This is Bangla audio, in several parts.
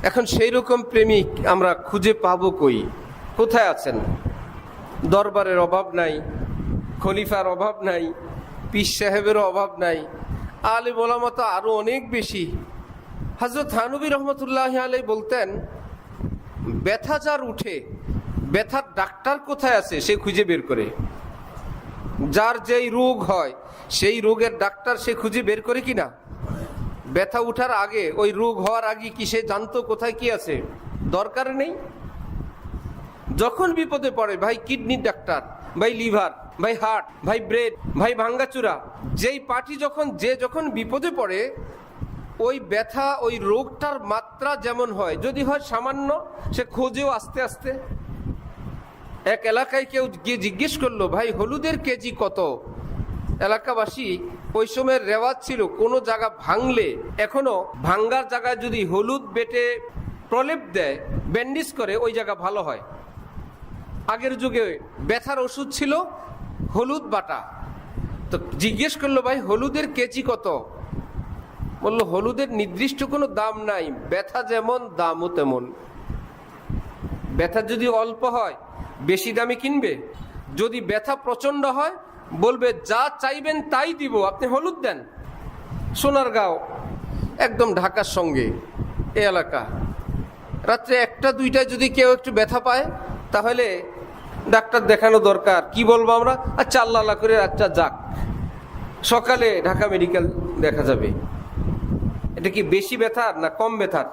এখন সেই রকম প্রেমিক আমরা খুঁজে পাবো কই? কোথায় আছেন? দরবারের অভাব নাই, খলিফার অভাব নাই, পীর সাহেবেরও অভাব নাই, আলেম ওলামা তো আরো অনেক বেশি। হযরত থানবী রহমতুল্লাহ আলাইহি বলতেন, ব্যথা যার উঠে, ব্যথার ডাক্তার কোথায় আছে সে খুঁজে বের করে। যার যেই রোগ হয় সেই রোগের ডাক্তার সে খুঁজে বের করে কিনা? ব্যথা উঠার আগে, ওই রোগ হওয়ার আগে কি সে জানতো কোথায় কি আছে? দরকার নেই। যখন বিপদে পড়ে, ভাই কিডনির ডাক্তার, ভাই লিভার, ভাই হার্ট, ভাই ব্রেন, ভাই ভাঙ্গাচুরা, যেই পার্টি যখন বিপদে পড়ে, ওই ব্যথা, ওই রোগটার মাত্রা যেমন হয়, যদি হয় সামান্য, সে খোঁজেও আস্তে আস্তে। এক এলাকায় কেউ গিয়ে জিজ্ঞেস করলো, ভাই হলুদের কেজি কত? এলাকাবাসী, ওই সময়ের রেওয়াজ ছিল কোনো জায়গা ভাঙলে, এখনো ভাঙ্গার জায়গায় যদি হলুদ বেটে প্রলেপ দেয়, ব্যান্ডেজ করে, ওই জায়গা ভালো হয়। আগের যুগে ব্যথার ওষুধ ছিল হলুদ বাটা। তো জিজ্ঞেস করলো, ভাই হলুদের কেজি কত? বললো, হলুদের নির্দিষ্ট কোনো দাম নাই, ব্যথা যেমন দামও তেমন। ব্যথা যদি অল্প হয় বেশি দামে কিনবে, যদি ব্যথা প্রচন্ড হয় বলবে যা চাইবেন তাই দিব, আপনি হলুদ দেন। সোনারগাঁও একদম ঢাকার সঙ্গে এ এলাকা, রাত্রে 1টা-2টায় যদি কেউ একটু ব্যথা পায়, তাহলে ডাক্তার দেখানো দরকার। কি বলবো আমরা? আচ্ছা আল্লাহ আল্লাহ করে, আচ্ছা যাক, সকালে ঢাকা মেডিকেল দেখা যাবে। এটা কি বেশি ব্যথার না কম ব্যথার?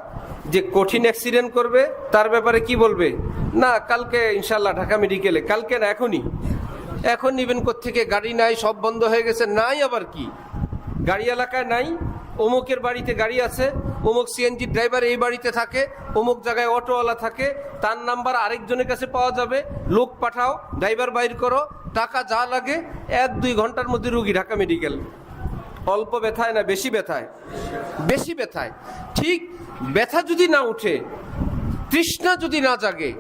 যে কঠিন অ্যাক্সিডেন্ট করবে তার ব্যাপারে কি বলবে? না, কালকে ইনশাল্লাহ ঢাকা মেডিকেলে। কালকে না, এখনই। এখন নিবেন কোত্থেকে? গাড়ি নাই, সব বন্ধ হয়ে গেছে। নাই আবার কি? গাড়ি এলাকায় নাই, অমুকের বাড়িতে গাড়ি আছে, অমুক সিএনজি ড্রাইভার এই বাড়িতে থাকে, অমুক জায়গায় অটোওয়ালা থাকে, তার নাম্বার আরেকজনের কাছে পাওয়া যাবে, লোক পাঠাও, ড্রাইভার বাইর করো, টাকা যা লাগে, 1-2 ঘন্টার মধ্যে রুগী ঢাকা মেডিকেল। অল্প ব্যথায় না বেশি ব্যথায়? বেশি ব্যথায়। ঠিক ব্যথা যদি না উঠে, তৃষ্ণা যদি না জাগে,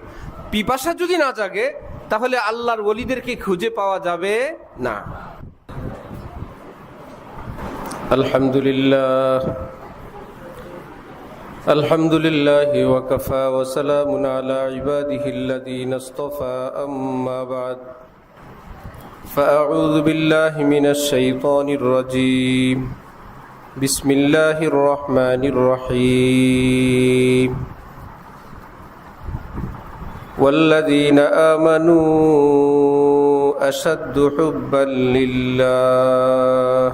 পিপাসা যদি না জাগে, তাহলে আল্লাহর ওলিদেরকে খুঁজে পাওয়া যাবে না। আলহামদুলিল্লাহ, আলহামদুলিল্লাহ ওয়া কাফা ওয়া সালামুন আলা ইবাদিহিল্লাযীনা ইসতাফা, আম্মা বা'দ। فأعوذ بالله من الشيطان الرجيم. بسم الله الرحمن الرحيم. والذين آمنوا أشد حبا لله.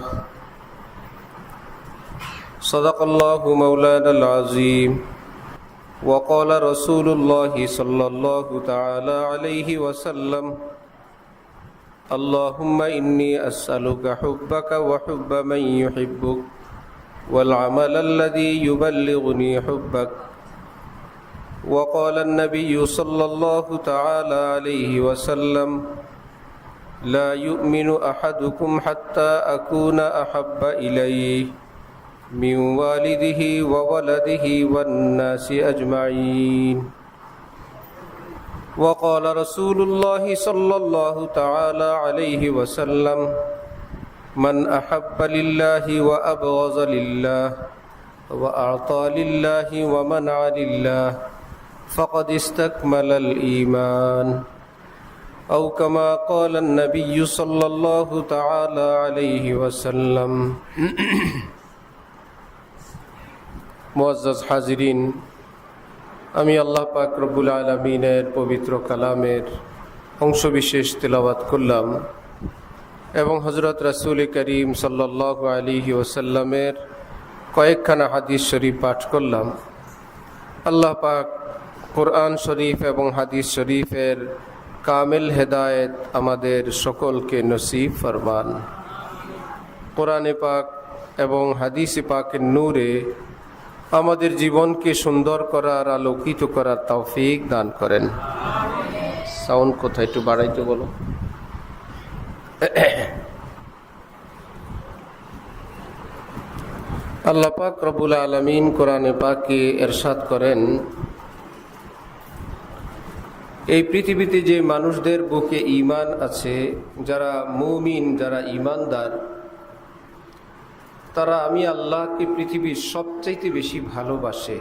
صدق الله مولانا العظيم. وقال رسول الله صلى الله تعالى عليه وسلم: اللهم إني أسألك حبك وحب من يحبك والعمل الذي يبلغني حبك. وقال النبي صلى الله تعالى عليه وسلم: لا يؤمن أحدكم حتى أكون أحب إليه من والده وولده والناس أجمعين. وقال رسول الله صلى الله تعالى عليه وسلم: من أحب لله وأبغض لله وأعطى لله ومنع لله فقد استكمل الإيمان. أو كما قال النبي صلى الله تعالى عليه وسلم. মুআজ্জাজ হাজিরিন, আমি আল্লাহ পাক রব্বুল আলামিনের পবিত্র কালামের অংশবিশেষ তেলাওয়াত করলাম এবং হযরত রাসূল করিম সাল্লাল্লাহু আলাইহি ওয়াসাল্লামের কয়েকখানা হাদিস শরীফ পাঠ করলাম। আল্লাহ পাক কোরআন শরীফ এবং হাদিস শরীফের কামিল হেদায়েত আমাদের সকলকে নসিব ফরমান। কোরআনে পাক এবং হাদিসে পাকের নূরে আমাদের জীবনকে সুন্দর করার, আলোকিত করার তৌফিক দান করেন। সাউন্ড কোথায় একটু বাড়াইতে বলো। আল্লাহ পাক রব্বুল আলামিন কোরআনে পাকে ইরশাদ করেন, এই পৃথিবীতে যে মানুষদের বুকে ঈমান আছে, যারা মুমিন, যারা ঈমানদার, তারা আমি আল্লাহকে পৃথিবীর সবচাইতে বেশি ভালোবাসে।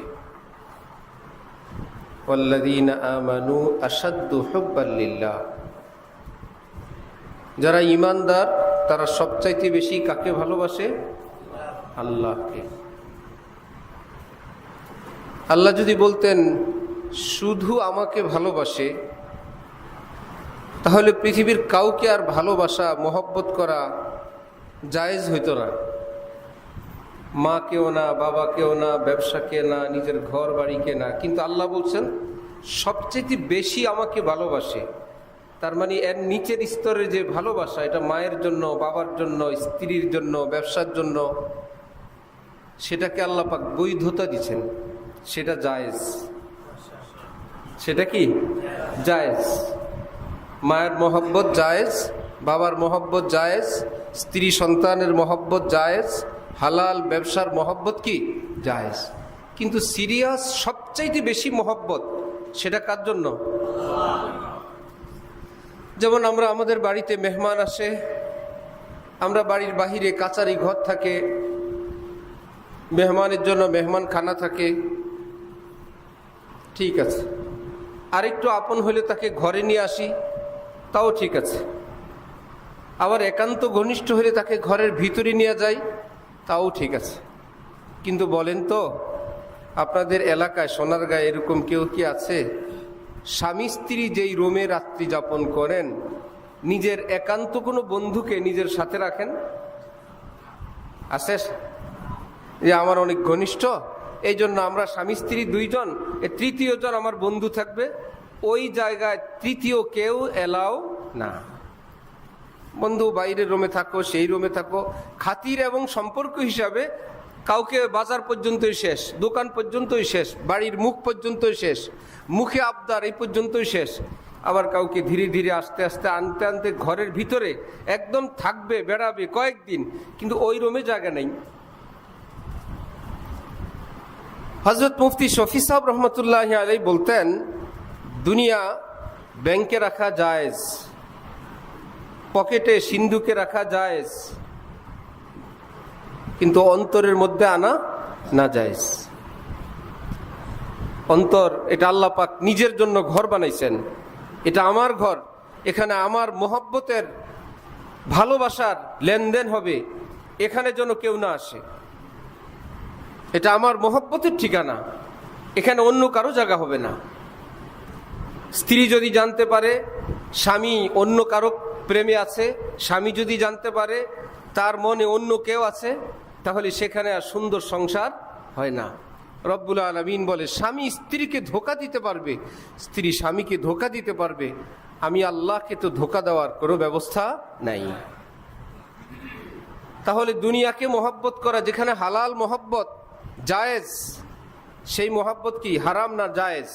ওয়াল্লাযীনা আমানু আশাদ্দু হুব্বান লিল্লাহ। যারা ঈমানদার তারা সবচাইতে বেশি কাকে ভালোবাসে? আল্লাহকে। আল্লাহ যদি বলতেন শুধু আমাকে ভালোবাসে, তাহলে পৃথিবীর কাউকে আর ভালোবাসা মহব্বত করা জায়েজ হইতো না। মাকেও না, বাবাকেও না, ব্যবসাকে না, নিজের ঘর বাড়িকে না। কিন্তু আল্লাহ বলছেন সবচেয়ে বেশি আমাকে ভালোবাসে। তার মানে এর নিচের স্তরের যে ভালোবাসা, এটা মায়ের জন্য, বাবার জন্য, স্ত্রীর জন্য, ব্যবসার জন্য, সেটাকে আল্লাহ পাক বৈধতা দিচ্ছেন। সেটা জায়েজ। সেটা কি জায়েজ? মায়ের মহব্বত জায়েজ, বাবার মহব্বত জায়েজ, স্ত্রী সন্তানের মহব্বত জায়েজ, হালাল ব্যবসার মহব্বত কি জায়েজ। কিন্তু সিরিয়াস সবচাইতে বেশি মহব্বত সেটা কার জন্য? যেমন আমরা আমাদের বাড়িতে মেহমান আসে, আমরা বাড়ির বাহিরে কাচারি ঘর থাকে, মেহমানের জন্য মেহমান খানা থাকে, ঠিক আছে। আরেকটু আপন হলে তাকে ঘরে নিয়ে আসি, তাও ঠিক আছে। আবার একান্ত ঘনিষ্ঠ হলে তাকে ঘরের ভিতরে নিয়ে যাই, তাও ঠিক আছে। কিন্তু বলেন তো, আপনাদের এলাকায় সোনারগাঁয়ে এরকম কেউ কি আছে স্বামী স্ত্রী যেই রুমে রাত্রি যাপন করেন, নিজের একান্ত কোনো বন্ধুকে নিজের সাথে রাখেন? আছে? যে আমার অনেক ঘনিষ্ঠ, এই জন্য আমরা স্বামী স্ত্রী দুইজন, তৃতীয় জন আমার বন্ধু থাকবে। ওই জায়গায় তৃতীয় কেউ এলাও না। বন্ধু বাইরের রুমে থাকো, সেই রুমে থাকো, খাতির এবং সম্পর্ক হিসাবে কাউকে বাজার পর্যন্তই শেষ, দোকান পর্যন্তই শেষ, বাড়ির মুখ পর্যন্তই শেষ, মুখে আবদার এই পর্যন্তই শেষ। আবার কাউকে ধীরে ধীরে আস্তে আস্তে আনতে আনতে ঘরের ভিতরে একদম থাকবে, বেড়াবে কয়েকদিন, কিন্তু ওই রুমে জায়গা নেই। হযরত মুফতি শফি সাহেব রহমতুল্লাহ আলাইহি বলতেন, দুনিয়া ব্যাংকে রাখা জায়েজ, পকেটে সিন্ধুকে রাখা জায়েজ, কিন্তু অন্তরের মধ্যে আনা না জায়েজ। অন্তর, এটা আল্লাহ পাক নিজের জন্য ঘর বানাইছেন। এটা আমার ঘর, এখানে আমার মহব্বতের ভালোবাসার লেনদেন হবে, এখানে যেন কেউ না আসে। এটা আমার মহব্বতের ঠিকানা, এখানে অন্য কারো জায়গা হবে না। স্ত্রী যদি জানতে পারে স্বামী অন্য কারো প্রেমে আছে, স্বামী যদি জানতে পারে তার মনে অন্য কেউ আছে, তাহলে সেখানে আর সুন্দর সংসার হয় না। রব্বুল আলামিন বলে, স্বামী স্ত্রীকে ধোঁকা দিতে পারবে, স্ত্রী স্বামীকে ধোঁকা দিতে পারবে, আমি আল্লাহকে তো ধোঁকা দেওয়ার কোনো ব্যবস্থা নাই। তাহলে দুনিয়াকে মহব্বত করা, যেখানে হালাল মহব্বত জায়েজ, সেই মহব্বত কি হারাম না জায়েজ?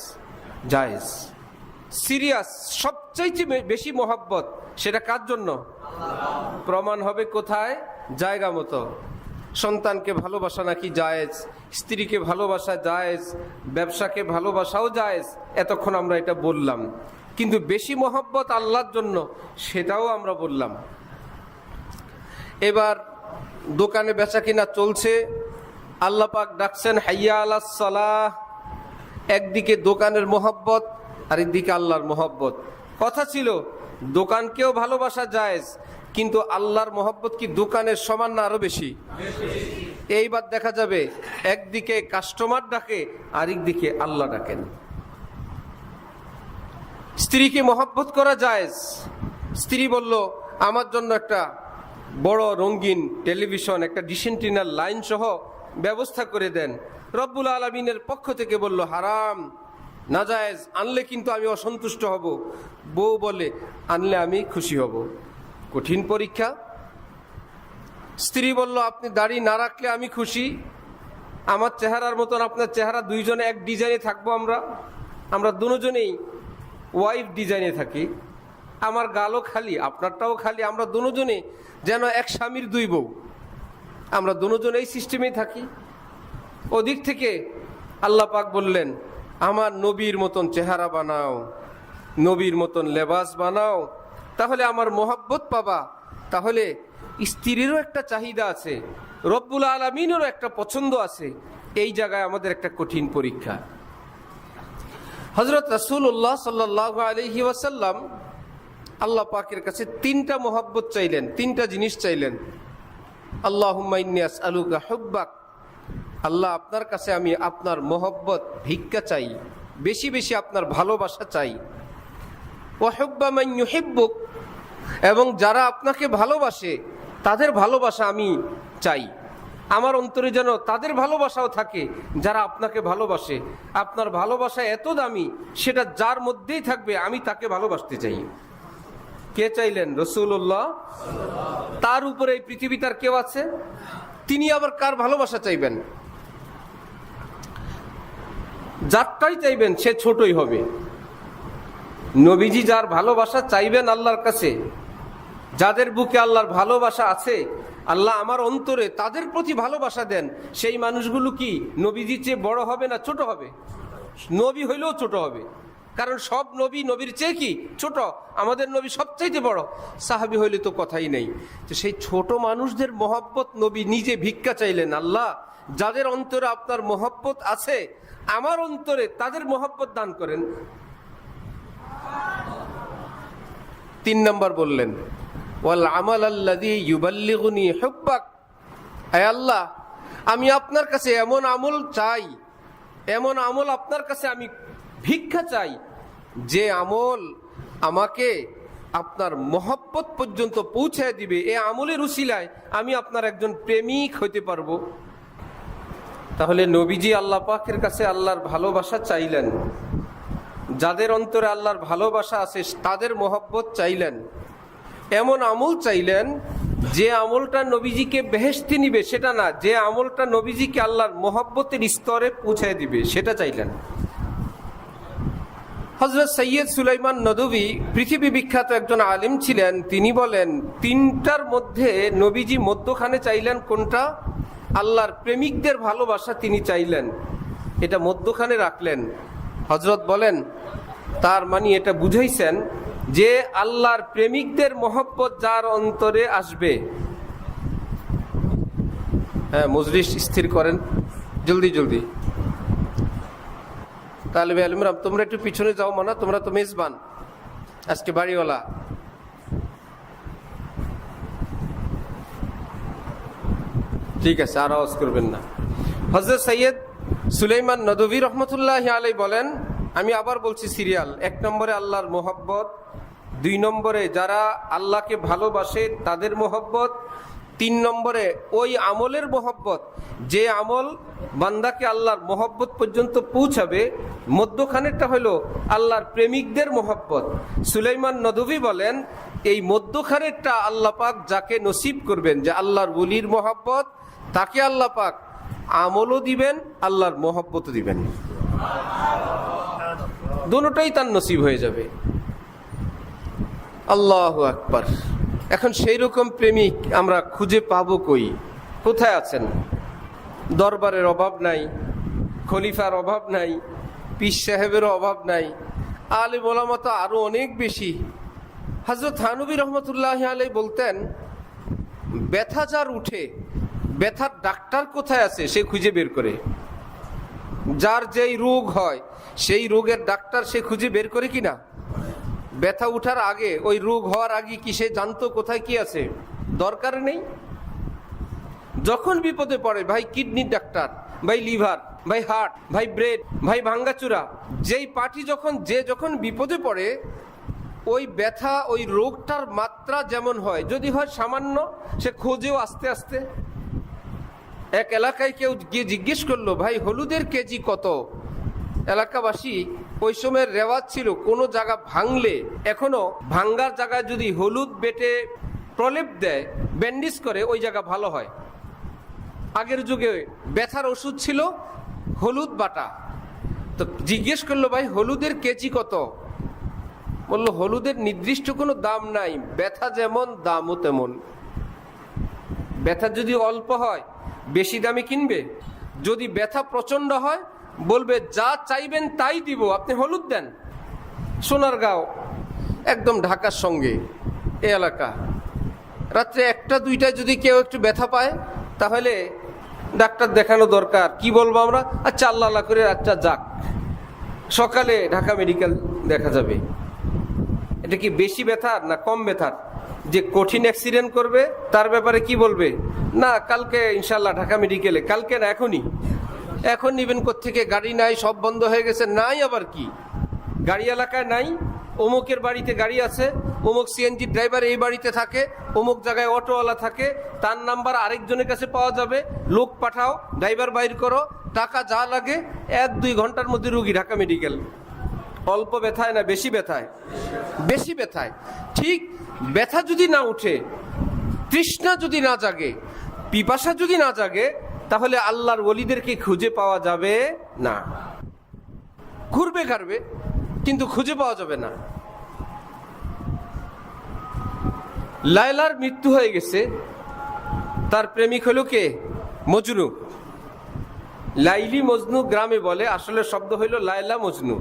জায়েজ। সিরিয়াস সবচাইতে বেশি মহব্বত সেটা কার জন্য? প্রমাণ হবে কোথায়? জায়গা মতো। সন্তানকে ভালোবাসা নাকি জায়েজ, স্ত্রীকে ভালোবাসা জায়েজ, ব্যবসাকে ভালোবাসাও জায়েজ। এতক্ষণ আমরা এটা বললাম, কিন্তু বেশি মহব্বত আল্লাহর জন্য সেটাও আমরা বললাম। এবার দোকানে বেচা কিনা চলছে, আল্লাহ পাক ডাকছেন হাইয়া আলাস সালাহ। একদিকে দোকানের মহব্বত, আরেকদিকে আল্লাহর মহব্বত। কথা ছিল দোকানকেও ভালোবাসা জায়েজ, কিন্তু আল্লাহর মহব্বত কি দোকানের সমান না আরো বেশি? এইবার দেখা যাবে একদিকে কাস্টমার ডাকে, আরেকদিকে আল্লাহ ডাকেন। স্ত্রীকে মহব্বত করা জায়েজ। স্ত্রী বলল, আমার জন্য একটা বড় রঙিন টেলিভিশন, একটা ডিসেন্টিনার লাইন সহ ব্যবস্থা করে দেন। রব্বুল আলামিনের পক্ষ থেকে বলল হারাম, নাজায়েজ, আনলে কিন্তু আমি অসন্তুষ্ট হব। বউ বলে, আনলে আমি খুশি হব। কঠিন পরীক্ষা। স্ত্রী বলল, আপনি দাড়ি না রাখলে আমি খুশি, আমার চেহারার মতন আপনার চেহারা, দুইজনে এক ডিজাইনে থাকবো। আমরা দুজনেই ওয়াইফ ডিজাইনে থাকি, আমার গালও খালি আপনারটাও খালি, আমরা দুজনে যেন এক স্বামীর দুই বউ, আমরা দুজন এই সিস্টেমেই থাকি। ওদিক থেকে আল্লাহ পাক বললেন, আমার নবীর মতন চেহারা বানাও, নবীর মতন লেবাস বানাও, তাহলে আমার মহব্বত পাবা। তাহলে স্ত্রীরও একটা চাহিদা আছে, রব্বুল আলামিনেরও একটা পছন্দ আছে। এই জায়গায় আমাদের একটা কঠিন পরীক্ষা। হযরত রাসূলুল্লাহ সাল্লাল্লাহু আলাইহি ওয়াসাল্লাম আল্লাহ পাকের কাছে তিনটা মহব্বত চাইলেন, তিনটা জিনিস চাইলেন। আল্লাহুম্মা ইন্নী আসআলুকা হুব্বাক, আল্লাহ আপনার কাছে আমি আপনার মহব্বত ভিক্ষা চাই, বেশি বেশি আপনার ভালোবাসা চাই। ওয়া হুব্বা মান ইউহিব্বুক, এবং যারা আপনাকে ভালোবাসে তাদের ভালোবাসা আমি চাই। আমার অন্তরে যেন তাদের ভালোবাসাও থাকে যারা আপনাকে ভালোবাসে। আপনার ভালোবাসা এত দামি, সেটা যার মধ্যেই থাকবে আমি তাকে ভালোবাসতে চাই। কে চাইলেন? রাসূলুল্লাহ। তার উপরে এই পৃথিবী তার কেউ আছে? তিনি আবার কার ভালোবাসা চাইবেন? যারটাই চাইবেন সে ছোটই হবে। নবীজি যার ভালোবাসা চাইবেন আল্লাহর কাছে, যাদের বুকে আল্লাহর ভালোবাসা আছে, আল্লাহ আমার অন্তরে তাদের প্রতি ভালোবাসা দেন, সেই মানুষগুলো কি নবীজির চেয়ে বড় হবে না ছোট হবে? নবী হইলেও ছোট হবে, কারণ সব নবী নবীর চেয়ে কি ছোট, আমাদের নবী সবচাইতে বড়। সাহাবী হইলে তো কথাই নেই। তো সেই ছোট মানুষদের মহব্বত নবী নিজে ভিক্ষা চাইলেন, আল্লাহ যাদের অন্তরে আপনার মহব্বত আছে আমার অন্তরে তাদের মহব্বত দান করেন। 3 নম্বর বললেন ওয়াল আমাল আল্লাযী ইউবাল্লিগুনি হুব্বাক, হে আল্লাহ আমি আপনার কাছে এমন আমল চাই, এমন আমল আপনার কাছে আমি ভিক্ষা চাই যে আমল আমাকে আপনার মহব্বত পর্যন্ত পৌঁছায় দিবে। এই আমলের উসিলায় আমি আপনার একজন প্রেমিক হইতে পারবো। তাহলে নবীজি আল্লাহ পাকের কাছে আল্লাহর ভালোবাসা চাইলেন, যাদের অন্তরে আল্লাহর ভালোবাসা আছে তাদের মহব্বত চাইলেন, এমন আমল চাইলেন যে আমলটা নবীজিকে বেহেশতে নিবে সেটা না, যে আমলটা নবীজিকে আল্লাহর মহব্বতের স্তরে পৌঁছায় দিবে সেটা চাইলেন। হযরত সৈয়দ সুলাইমান নদভী পৃথিবী বিখ্যাত একজন আলিম ছিলেন। তিনি বলেন 3টার মধ্যে নবীজি মধ্যখানে চাইলেন কোনটা? আল্লাহর প্রেমিকদের ভালোবাসা তিনি চাইলেন, এটা মধ্যখানে রাখলেন। হযরত বলেন তার মানে এটা বুঝাইছেন যে আল্লাহর প্রেমিকদের মহব্বত যার অন্তরে আসবে। হ্যাঁ, মজলিস স্থির করেন জলদি জলদি। তালেবে আলিমরা তোমরা একটু পিছনে যাও, মানা তোমরা তো মেজবান আজকে বাড়িওয়ালা। ঠিক আছে, আর আওয়াজ করবেন না। হযরত সৈয়দ সুলাইমান নদভী রহমতুল্লাহি আলাইহি বলেন, আমি আবার বলছি সিরিয়াল, 1 নম্বরে আল্লাহর মোহব্বত, 2 নম্বরে যারা আল্লাহকে ভালোবাসে তাদের মোহব্বত, 3 নম্বরে ওই আমলের মোহব্বত যে আমল বান্দাকে আল্লাহর মোহব্বত পর্যন্ত পৌঁছাবে। মধ্যখানেরটা হলো আল্লাহর প্রেমিকদের মোহব্বত। সুলাইমান নদভী বলেন এই মধ্যখানেরটা আল্লাহ পাক যাকে নসিব করবেন, যে আল্লাহর ওলির মোহব্বত, তাকে আল্লাহ পাক আমলও দিবেন, আল্লাহর মোহব্বতও দিবেন, দুটোটাই তার নসিব হয়ে যাবে। আল্লাহু আকবার। এখন সেই রকম প্রেমিক আমরা খুঁজে পাবো কই? কোথায় আছেন? দরবারের অভাব নাই, খলিফার অভাব নাই, পীর সাহেবেরও অভাব নাই, আলেম ওলামা তো আরো অনেক বেশি। হযরত থানবী রহমতুল্লাহি আলাইহি বলতেন ব্যথা যার উঠে, ব্যথার ডাক্তার কোথায় আছে সে খুঁজে বের করে। যার যেই রোগ হয় সেই রোগের ডাক্তার সে খুঁজে বের করে কিনা? ব্যথা উঠার আগে, ওই রোগ হওয়ার আগে কি সে জানতো কোথায় কি আছে? দরকার নেই। যখন বিপদে পড়ে, ভাই কিডনির ডাক্তার, ভাই লিভার, ভাই হার্ট, ভাই ব্রেন, ভাই ভাঙ্গাচুরা, যেই পার্টি যখন বিপদে পড়ে, ওই ব্যথা ওই রোগটার মাত্রা যেমন হয়, যদি হয় সামান্য, সে খোঁজেও আস্তে আস্তে। এক এলাকায় কেউ গিয়ে জিজ্ঞেস করলো, ভাই হলুদের কেজি কত? এলাকাবাসী, ওই সময়ের রেওয়াজ ছিল কোনো জায়গা ভাঙলে, এখনো ভাঙ্গার জায়গায় যদি হলুদ বেটে প্রলেপ দেয়, ব্যান্ডেজ করে, ওই জায়গা ভালো হয়। আগের যুগে ব্যথার ওষুধ ছিল হলুদ বাটা। তো জিজ্ঞেস করলো, ভাই হলুদের কেজি কত? বললো হলুদের নির্দিষ্ট কোনো দাম নাই, ব্যথা যেমন দামও তেমন। ব্যথা যদি অল্প হয় বেশি দামে কিনবে, যদি ব্যথা প্রচন্ড হয় বলবে যা চাইবেন তাই দিব, আপনি হলুদ দেন। সোনারগাঁও একদম ঢাকার সঙ্গে এই এলাকা, রাত্রে 1টা-2টায় যদি কেউ একটু ব্যথা পায় তাহলে ডাক্তার দেখানো দরকার। কি বলবো আমরা? আচ্ছা আল্লাহ আল্লাহ করে আচ্ছা যাক, সকালে ঢাকা মেডিকেল দেখা যাবে। এটা কি বেশি ব্যথার না কম ব্যথার? যে কঠিন অ্যাক্সিডেন্ট করবে তার ব্যাপারে কি বলবে? না, কালকে ইনশাল্লাহ ঢাকা মেডিকেলে। কালকে না, এখনই। এখন নিবেন কোত্থেকে? গাড়ি নাই, সব বন্ধ হয়ে গেছে। নাই আবার কি, গাড়ি এলাকায় নাই, অমুকের বাড়িতে গাড়ি আছে, অমুক সিএনজি ড্রাইভার এই বাড়িতে থাকে, অমুক জায়গায় অটোওয়ালা থাকে, তার নাম্বার আরেকজনের কাছে পাওয়া যাবে, লোক পাঠাও, ড্রাইভার বাইর করো, টাকা যা লাগে, 1-2 ঘন্টার মধ্যে রুগী ঢাকা মেডিকেল। অল্প ব্যথায় না বেশি ব্যথায়? বেশি ব্যথায়। ঠিক ব্যথা যদি না উঠে, তৃষ্ণা যদি না জাগে, পিপাসা যদি না জাগে, তাহলে আল্লাহর ওলিদেরকে খুঁজে পাওয়া যাবে না। ঘুরবে ঘাড়বে কিন্তু খুঁজে পাওয়া যাবে না। লায়লার মৃত্যু হয়ে গেছে, তার প্রেমিক হলো কে? মজনু। লাইলি মজনু গ্রামে বলে, আসলে শব্দ হইল লায়লা মজনু।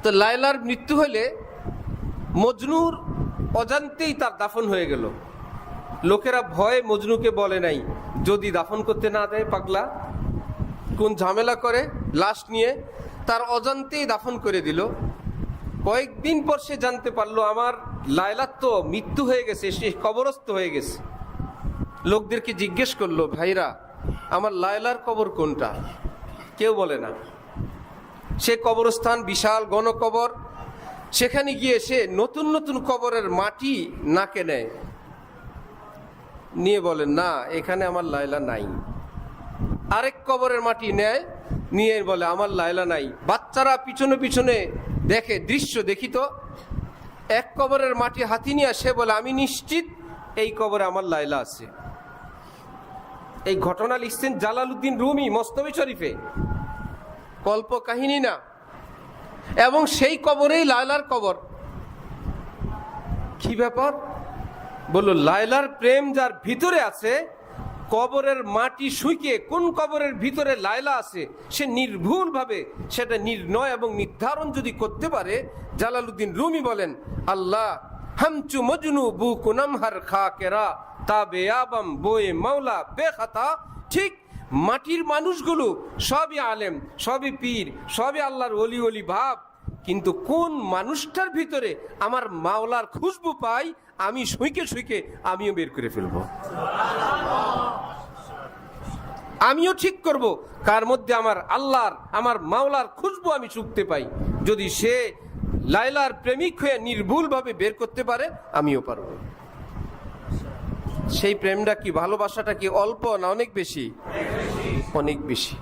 তো লায়লার মৃত্যু হলে মজনুর অজান্তেই তার দাফন হয়ে গেল। লোকেরা ভয়ে মজনুকে বলে নাই, যদি দাফন করতে না দেয় পাগলা কোন ঝামেলা করে লাশ নিয়ে, তার অজান্তেই দাফন করে দিল। কয়েকদিন পর সে জানতে পারলো আমার লায়লার তো মৃত্যু হয়ে গেছে, সে কবরস্থ হয়ে গেছে। লোকদেরকে জিজ্ঞেস করলো, ভাইরা আমার লায়লার কবর কোনটা? কেউ বলে না। সে কবরস্থান বিশাল গণকবর, সেখানে গিয়ে সে নতুন নতুন কবরের মাটি নাকে নেয়, নিয়ে বলেন না এখানে আমার লায়লা নাই। আরেক কবরের মাটি নেয়, নিয়ে বলে আমার লায়লা নাই। বাচ্চারা পিছনে পিছনে দেখে, দৃশ্য দেখি তো, এক কবরের মাটি হাতি নিয়ে সে বলে আমি নিশ্চিত এই কবরে আমার লায়লা আছে। এই ঘটনা লিখছেন জালালউদ্দিন রুমি মসনবি শরীফে, কল্প কাহিনী না। এবং সেই কবরেই লায়লার কবর। কি ব্যাপার? বলল লায়লার প্রেম যার ভিতরে আছে, কবরের মাটি শুইকে কোন কবরের ভিতরে লায়লা আছে সে নির্ভুল ভাবে সেটা নির্ণয় এবং নির্ধারণ যদি করতে পারে, জালালউদ্দিন রুমি বলেন আল্লাহ হামচু মজনু বু কুনম হার খা কেরা তাবে আবম বয়ে মাওলা বেখাতা। ঠিক মাটির মানুষগুলো সবই আলেম, সবই পীর, সবই আল্লাহর ওলি ওলি ভাব, কিন্তু কোন মানুষটার ভিতরে আমার মাওলার খুশবু পাই, আমি শুইকে শুইকে আমিও বের করে ফেলবো। আমিও ঠিক করব কার মধ্যে আমার আল্লাহর আমার মাওলার খুশবু আমি শুকতে পাই। যদি সে লায়লার প্রেমিক হয়ে নির্ভুল ভাবে বের করতে পারে, আমিও পারব। সেই প্রেমটা কি, ভালোবাসাটা কি অল্প না অনেক বেশি? অনেক বেশি।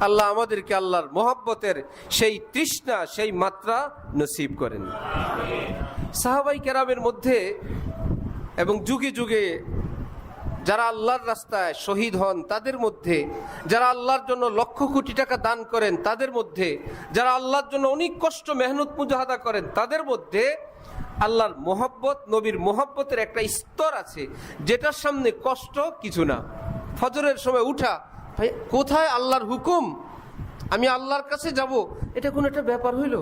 আল্লাহ আমাদেরকে আল্লাহর মোহাব্বতের সেই তৃষ্ণা, সেই মাত্রা নসিব করেন। সাহাবাই কেরামের মধ্যে এবং যুগে যুগে যারা আল্লাহর রাস্তায় শহীদ হন তাদের মধ্যে, যারা আল্লাহর জন্য লক্ষ কোটি টাকা দান করেন তাদের মধ্যে, যারা আল্লাহর জন্য অনেক কষ্ট মেহনত মুজাহাদা করেন তাদের মধ্যে আল্লাহর মোহাব্বত, নবীর মোহাব্বতের একটা স্তর আছে যেটার সামনে কষ্ট কিছু না। ফজরের সময় উঠা, ভাই কোথায় আল্লাহর হুকুম, আমি আল্লাহর কাছে যাব, এটা কোন একটা ব্যাপার হইল?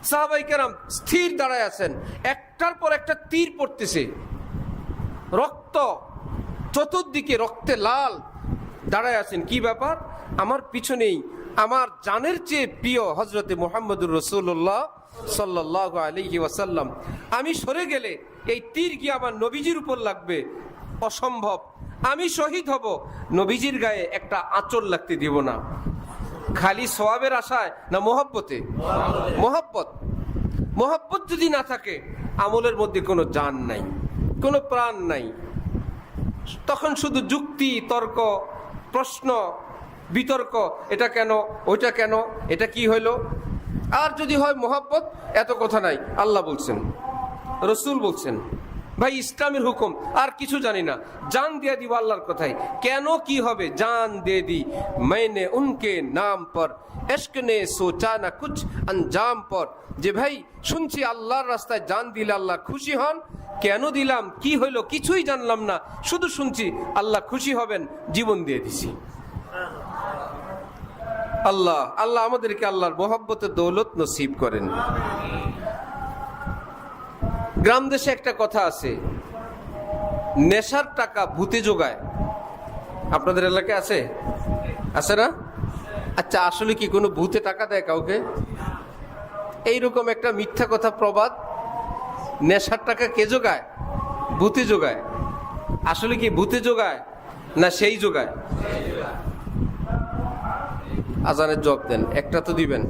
সাহাবাই কেরাম স্থির দাঁড়ায় আছেন, একটার পর একটা তীর পড়তেছে, রক্ত চতুর্দিকে, রক্তে লাল, দাঁড়ায় আছেন। কি ব্যাপার? আমার পিছনেই আমার জানের চেয়ে প্রিয় হযরতে মুহাম্মদুর রাসূলুল্লাহ সাল্লাল্লাহু আলাইহি ওয়াসাল্লাম। আমি সরে গেলে এই তীর গিয়ে আমার নবীজির উপর লাগবে, অসম্ভব। আমি শহীদ হব, নবীজির গায়ে একটা আঁচল লাগতে দিব না। খালি সওয়াবের আশায় না মহব্বতে? মহব্বত। মহব্বত যদি না থাকে আমলের মধ্যে কোনো জান নাই, কোনো প্রাণ নাই। তখন শুধু যুক্তি, তর্ক, প্রশ্ন, বিতর্ক, এটা কেন, ওইটা কেন, এটা কি হইলো। আর যদি হয় মহব্বত, এত কথা নাই। আল্লাহ বলছেন, রসুল বলছেন, ভাই ইসলামের হুকুম, আর কিছু জানি না, জান দিয়ে দিব আল্লাহর কথাই। কেন কি হবে, জান দে দি मैंने उनके नाम पर, इश्क ने सोचा ना कुछ अंजाम पर। যে ভাই শুনছি আল্লাহর রাস্তায় জান দিলে আল্লাহ খুশি হন, কেন দিলাম, কি হইলো, কিছুই জানলাম না, শুধু শুনছি আল্লাহ খুশি হবেন, জীবন দিয়ে দিছি। আল্লাহ আল্লাহ আমাদেরকে আল্লাহর মোহাব্বতের দৌলত নসিব করেন। গ্রাম দেশে একটা কথা আছে, নেশার টাকা ভূতে যোগায়। আপনাদের এলাকায় আছে? আছে না? আচ্ছা, আসলে কি কোনো ভূতে টাকা দেয় কাউকে? এইরকম একটা মিথ্যা কথা প্রবাদ, নেশার টাকা কে যোগায়? ভূতে যোগায়। আসলে কি ভূতে যোগায় না সেই যোগায়? আজানের জবাব দেন, একটা তো দিবেন।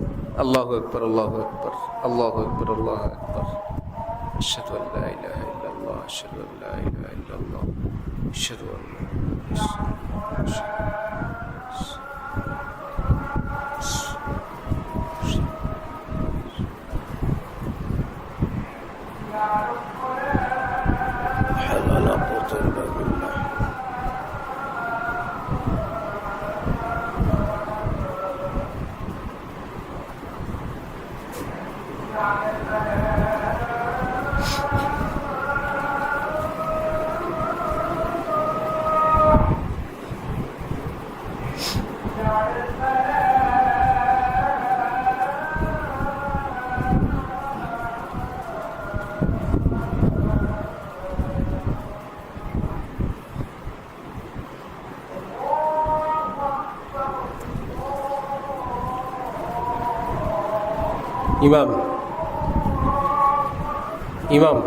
আল্লাহু আকবার, আল্লাহু আকবার, আল্লাহু আকবার, আল্লাহু আকবার। আশহাদু আল্লা ইলাহা ইল্লাল্লাহ, আশহাদু আল্লা ইলাহা ইল্লাল্লাহ, আশহাদু আন্না ইমাম, ইমাম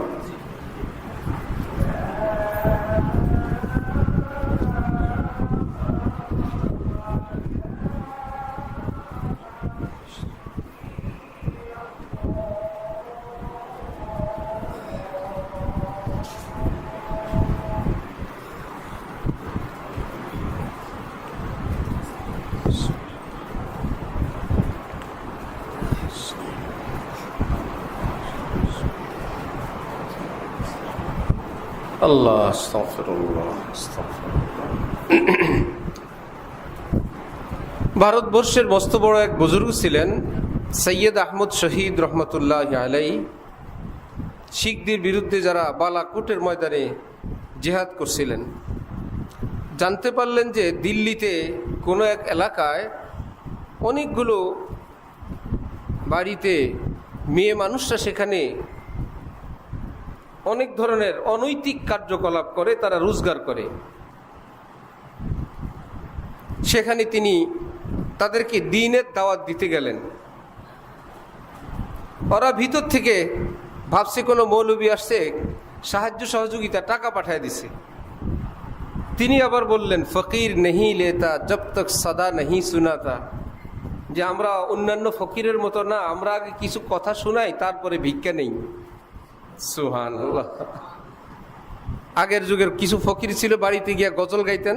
আল্লাহ, আস্তাগফিরুল্লাহ, আস্তাগফিরুল্লাহ। ভারতবর্ষের মস্ত বড় এক বুজুর্গ ছিলেন সৈয়দ আহমদ শহীদ রহমতুল্লাহ আলাই। শিখদের বিরুদ্ধে যারা বালাকোটের ময়দানে জিহাদ করছিলেন, জানতে পারলেন যে দিল্লিতে কোনো এক এলাকায় অনেকগুলো বাড়িতে মেয়ে মানুষরা সেখানে অনেক ধরনের অনৈতিক কার্যকলাপ করে, তারা রোজগার করে। সেখানে তিনি তাদেরকে দ্বীনের দাওয়াত দিতে গেলেন। ওরা ভিতর থেকে ভাবছে কোনো মৌলবী আসছে, সাহায্য সহযোগিতা টাকা পাঠায় দিছে। তিনি আবার বললেন, ফকির নেহি লেতা জব তক সদা নেহি সুনাতা, যে আমরা অন্যান্য ফকিরের মতো না, আমরা আগে কিছু কথা শোনাই তারপরে ভিক্ষা নেই। সুবহানাল্লাহ। আগের যুগের কিছু ফকির ছিল, বাড়িতে গিয়া গজল গাইতেন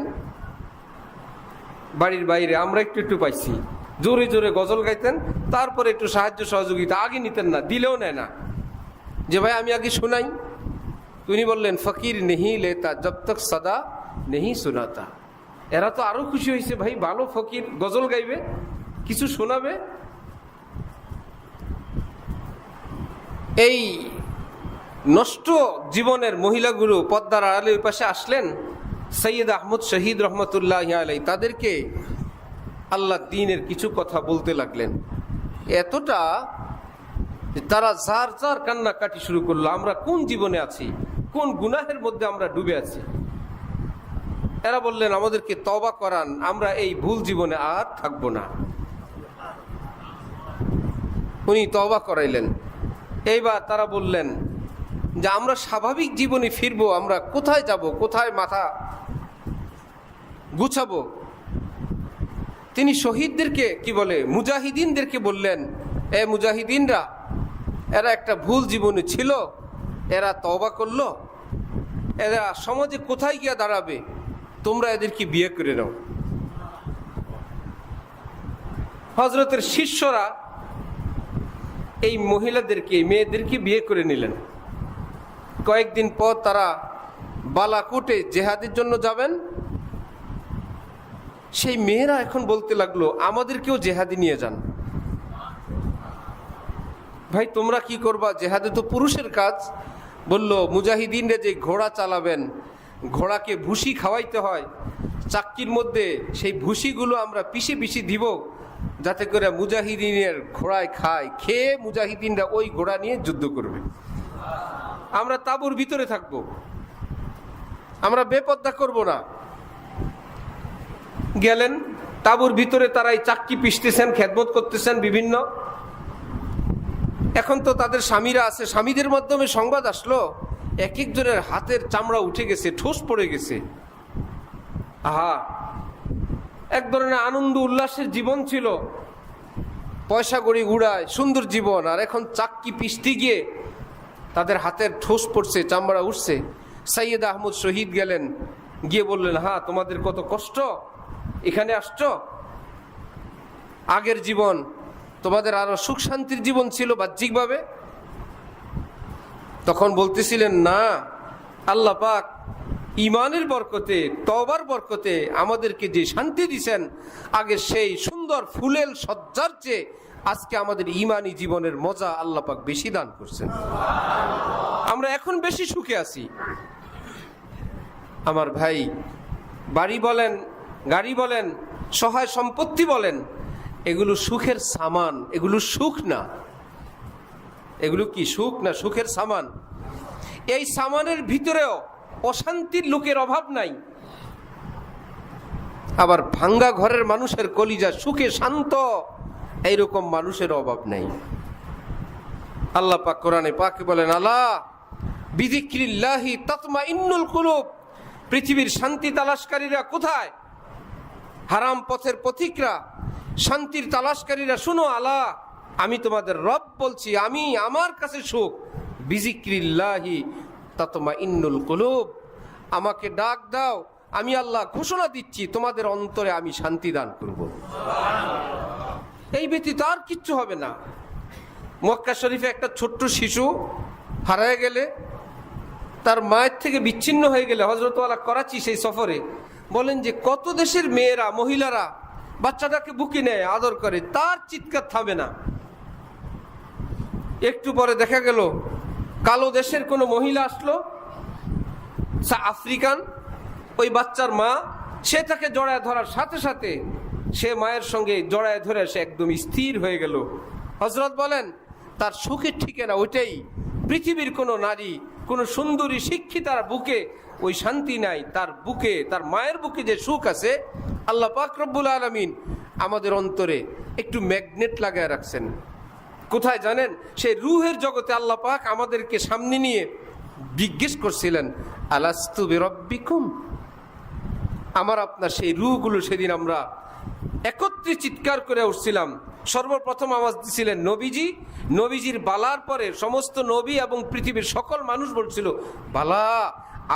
বাড়ির বাইরে, আমরা একটু একটু পাইছি, জোরে জোরে গজল গাইতেন, তারপরে একটু সাহায্য সহযোগিতা আগে নিতেন না, দিলেও নেয় না, যে ভাই আমি আগে শোনাই। তিনি বললেন, ফকির নেহি লেতা জব তক সদা নেহি সুনাতা। এরা তো আরো খুশি হয়েছে, ভাই ভালো ফকির, গজল গাইবে, কিছু শোনাবে। এই নষ্ট জীবনের মহিলাগুলো পদ্মার আড়ালের পাশে আসলেন সৈয়দ আহমদ শহীদ রহমতুল্লাহ আলাই, তাদেরকে আল্লাহ দ্বীনের কিছু কথা বলতে লাগলেন। এতটা তারা যার যার কান্নাকাটি শুরু করলো, আমরা কোন জীবনে আছি, কোন গুনাহের মধ্যে আমরা ডুবে আছি। এরা বললেন, আমাদেরকে তওবা করান, আমরা এই ভুল জীবনে আর থাকবো না। উনি তওবা করাইলেন। এইবার তারা বললেন যে আমরা স্বাভাবিক জীবনে ফিরবো, আমরা কোথায় যাব, কোথায় মাথা গুছাবো। তিনি শহীদদেরকে কি বলে, মুজাহিদিনদেরকে বললেন, এ মুজাহিদিনরা, এরা একটা ভুল জীবনে ছিল, এরা তওবা করলো, এরা সমাজে কোথায় গিয়ে দাঁড়াবে, তোমরা এদেরকে বিয়ে করে নাও। হযরতের শিষ্যরা এই মহিলাদেরকে, মেয়েদেরকে বিয়ে করে নিলেন। কয়েকদিন পর তারা বালাকোটে জেহাদের জন্য যাবেন। সেই মেয়েরা এখন বলতে লাগলো, আমাদেরকেও জেহাদি নিয়ে যান। ভাই তোমরা কি করবা, জেহাদে তো পুরুষের কাজ। বলল, মুজাহিদিনরা যে ঘোড়া চালাবেন, ঘোড়াকে ভুসি খাওয়াইতে হয়, চাক্কির মধ্যে সেই ভুসিগুলো আমরা পিষে পিষে দিব, যাতে করে মুজাহিদিনের ঘোড়ায় খায়, খেয়ে মুজাহিদিনরা ওই ঘোড়া নিয়ে যুদ্ধ করবে। আমরা তাঁবুর ভিতরে থাকব, আমরা বেপর্দা করব না। গেলেন তাঁবুর ভিতরে তারা এই চাক্কি পিষতেছেন, খেদমত করতেছেন বিভিন্ন। এখন তো তাদের স্বামীরা আছে, স্বামীদের মাধ্যমে সংবাদ আসলো এক একজনের হাতের চামড়া উঠে গেছে, ঠোস পড়ে গেছে। আহা, এক ধরনের আনন্দ উল্লাসের জীবন ছিল, পয়সা কড়ি উড়ায় সুন্দর জীবন, আর এখন চাক্কি পিষতে গিয়ে তাদের হাতের ঠোস পড়ছে, চামড়া উঠছে। সৈয়দ আহমদ শহীদ গেলেন, গিয়ে বললেন, হ্যাঁ তোমাদের কত কষ্ট, এখানে আসছো, আগের জীবন তোমাদের আরো সুখ শান্তির জীবন ছিল বাহ্যিকভাবে। তখন বলতেছিলেন, না, আল্লাহ পাক ইমানের বরকতে, তওবার বরকতে আমাদেরকে যে শান্তি দিছেন, আগে সেই সুন্দর ফুলেল সজ্জার চেয়ে আজকে আমাদের ইমানি জীবনের মজা আল্লাহ পাক বেশি দান করছেন। আমরা এখন বেশি সুখে আছি। আমার ভাই, বাড়ি বলেন, গাড়ি বলেন, সহায় সম্পত্তি বলেন, এগুলো সুখের সামান, এগুলো সুখ না। এগুলো কি সুখ না? সুখের সামান। এই সামানের ভিতরেও অশান্তির লোকের অভাব নাই। আবার ভাঙ্গা ঘরের মানুষের কলিজা সুখে শান্ত, এইরকম মানুষের অভাব নাই। আল্লাহ পাক কোরআনে পাকে বলেন, আলা বিযিক্রিল্লাহি তাতমাইন্নুল কুলুব। পৃথিবীর শান্তি তালাশকারীরা কোথায়? হারাম পথের পথিকরা, শান্তির তালাশকারীরা শুনো, আলা আমি তোমাদের রব বলছি, আমি আমার কাছে সুখ। বিযিক্রিল্লাহি তাতমাইন্নুল কুলুব। আমাকে ডাক দাও, আমি আল্লাহ ঘোষণা দিচ্ছি তোমাদের অন্তরে আমি শান্তি দান করব। এই ব্যতীত আর কিচ্ছু হবে না। মক্কা শরীফে একটা ছোট্ট শিশু হারায় গেলে, তার মায়ের থেকে বিচ্ছিন্ন হয়ে গেলে, হযরতওয়ালা করাচি সেই সফরে বলেন যে কত দেশের মেয়েরা, মহিলারা বাচ্চাটাকে বুকে নেয়, আদর করে, তার চিৎকার থামে না। একটু পরে দেখা গেল কালো দেশের কোনো মহিলা আসলো, আফ্রিকান, ওই বাচ্চার মা, সে তাকে জড়ায় ধরার সাথে সাথে সে মায়ের সঙ্গে জড়ায় ধরে সে একদম স্থির হয়ে গেল। হযরত বলেন তার সুখের ঠিকানা ওইটাই। পৃথিবীর কোনো নারী, কোনো সুন্দরী শিক্ষিতার বুকে ওই শান্তি নাই, তার বুকে, তার মায়ের বুকে যে সুখ আছে, আল্লাহ পাক রব্বুল আলামিন আমাদের অন্তরে একটু ম্যাগনেট লাগায় রাখছেন। কোথায় জানেন? সেই রুহের জগতে আল্লাহ পাক আমাদেরকে সামনে নিয়ে জিজ্ঞেস করছিলেন, আলাস্তু বিরব্বিকুম। আমার আপনার সেই রুহগুলো সেদিন আমরা একত্রে চিৎকার করে উঠছিলাম। সর্বপ্রথম আওয়াজ দিছিলেন নবীজি। নবীজির বালার পরে সমস্ত নবী এবং পৃথিবীর সকল মানুষ বলছিল, বালা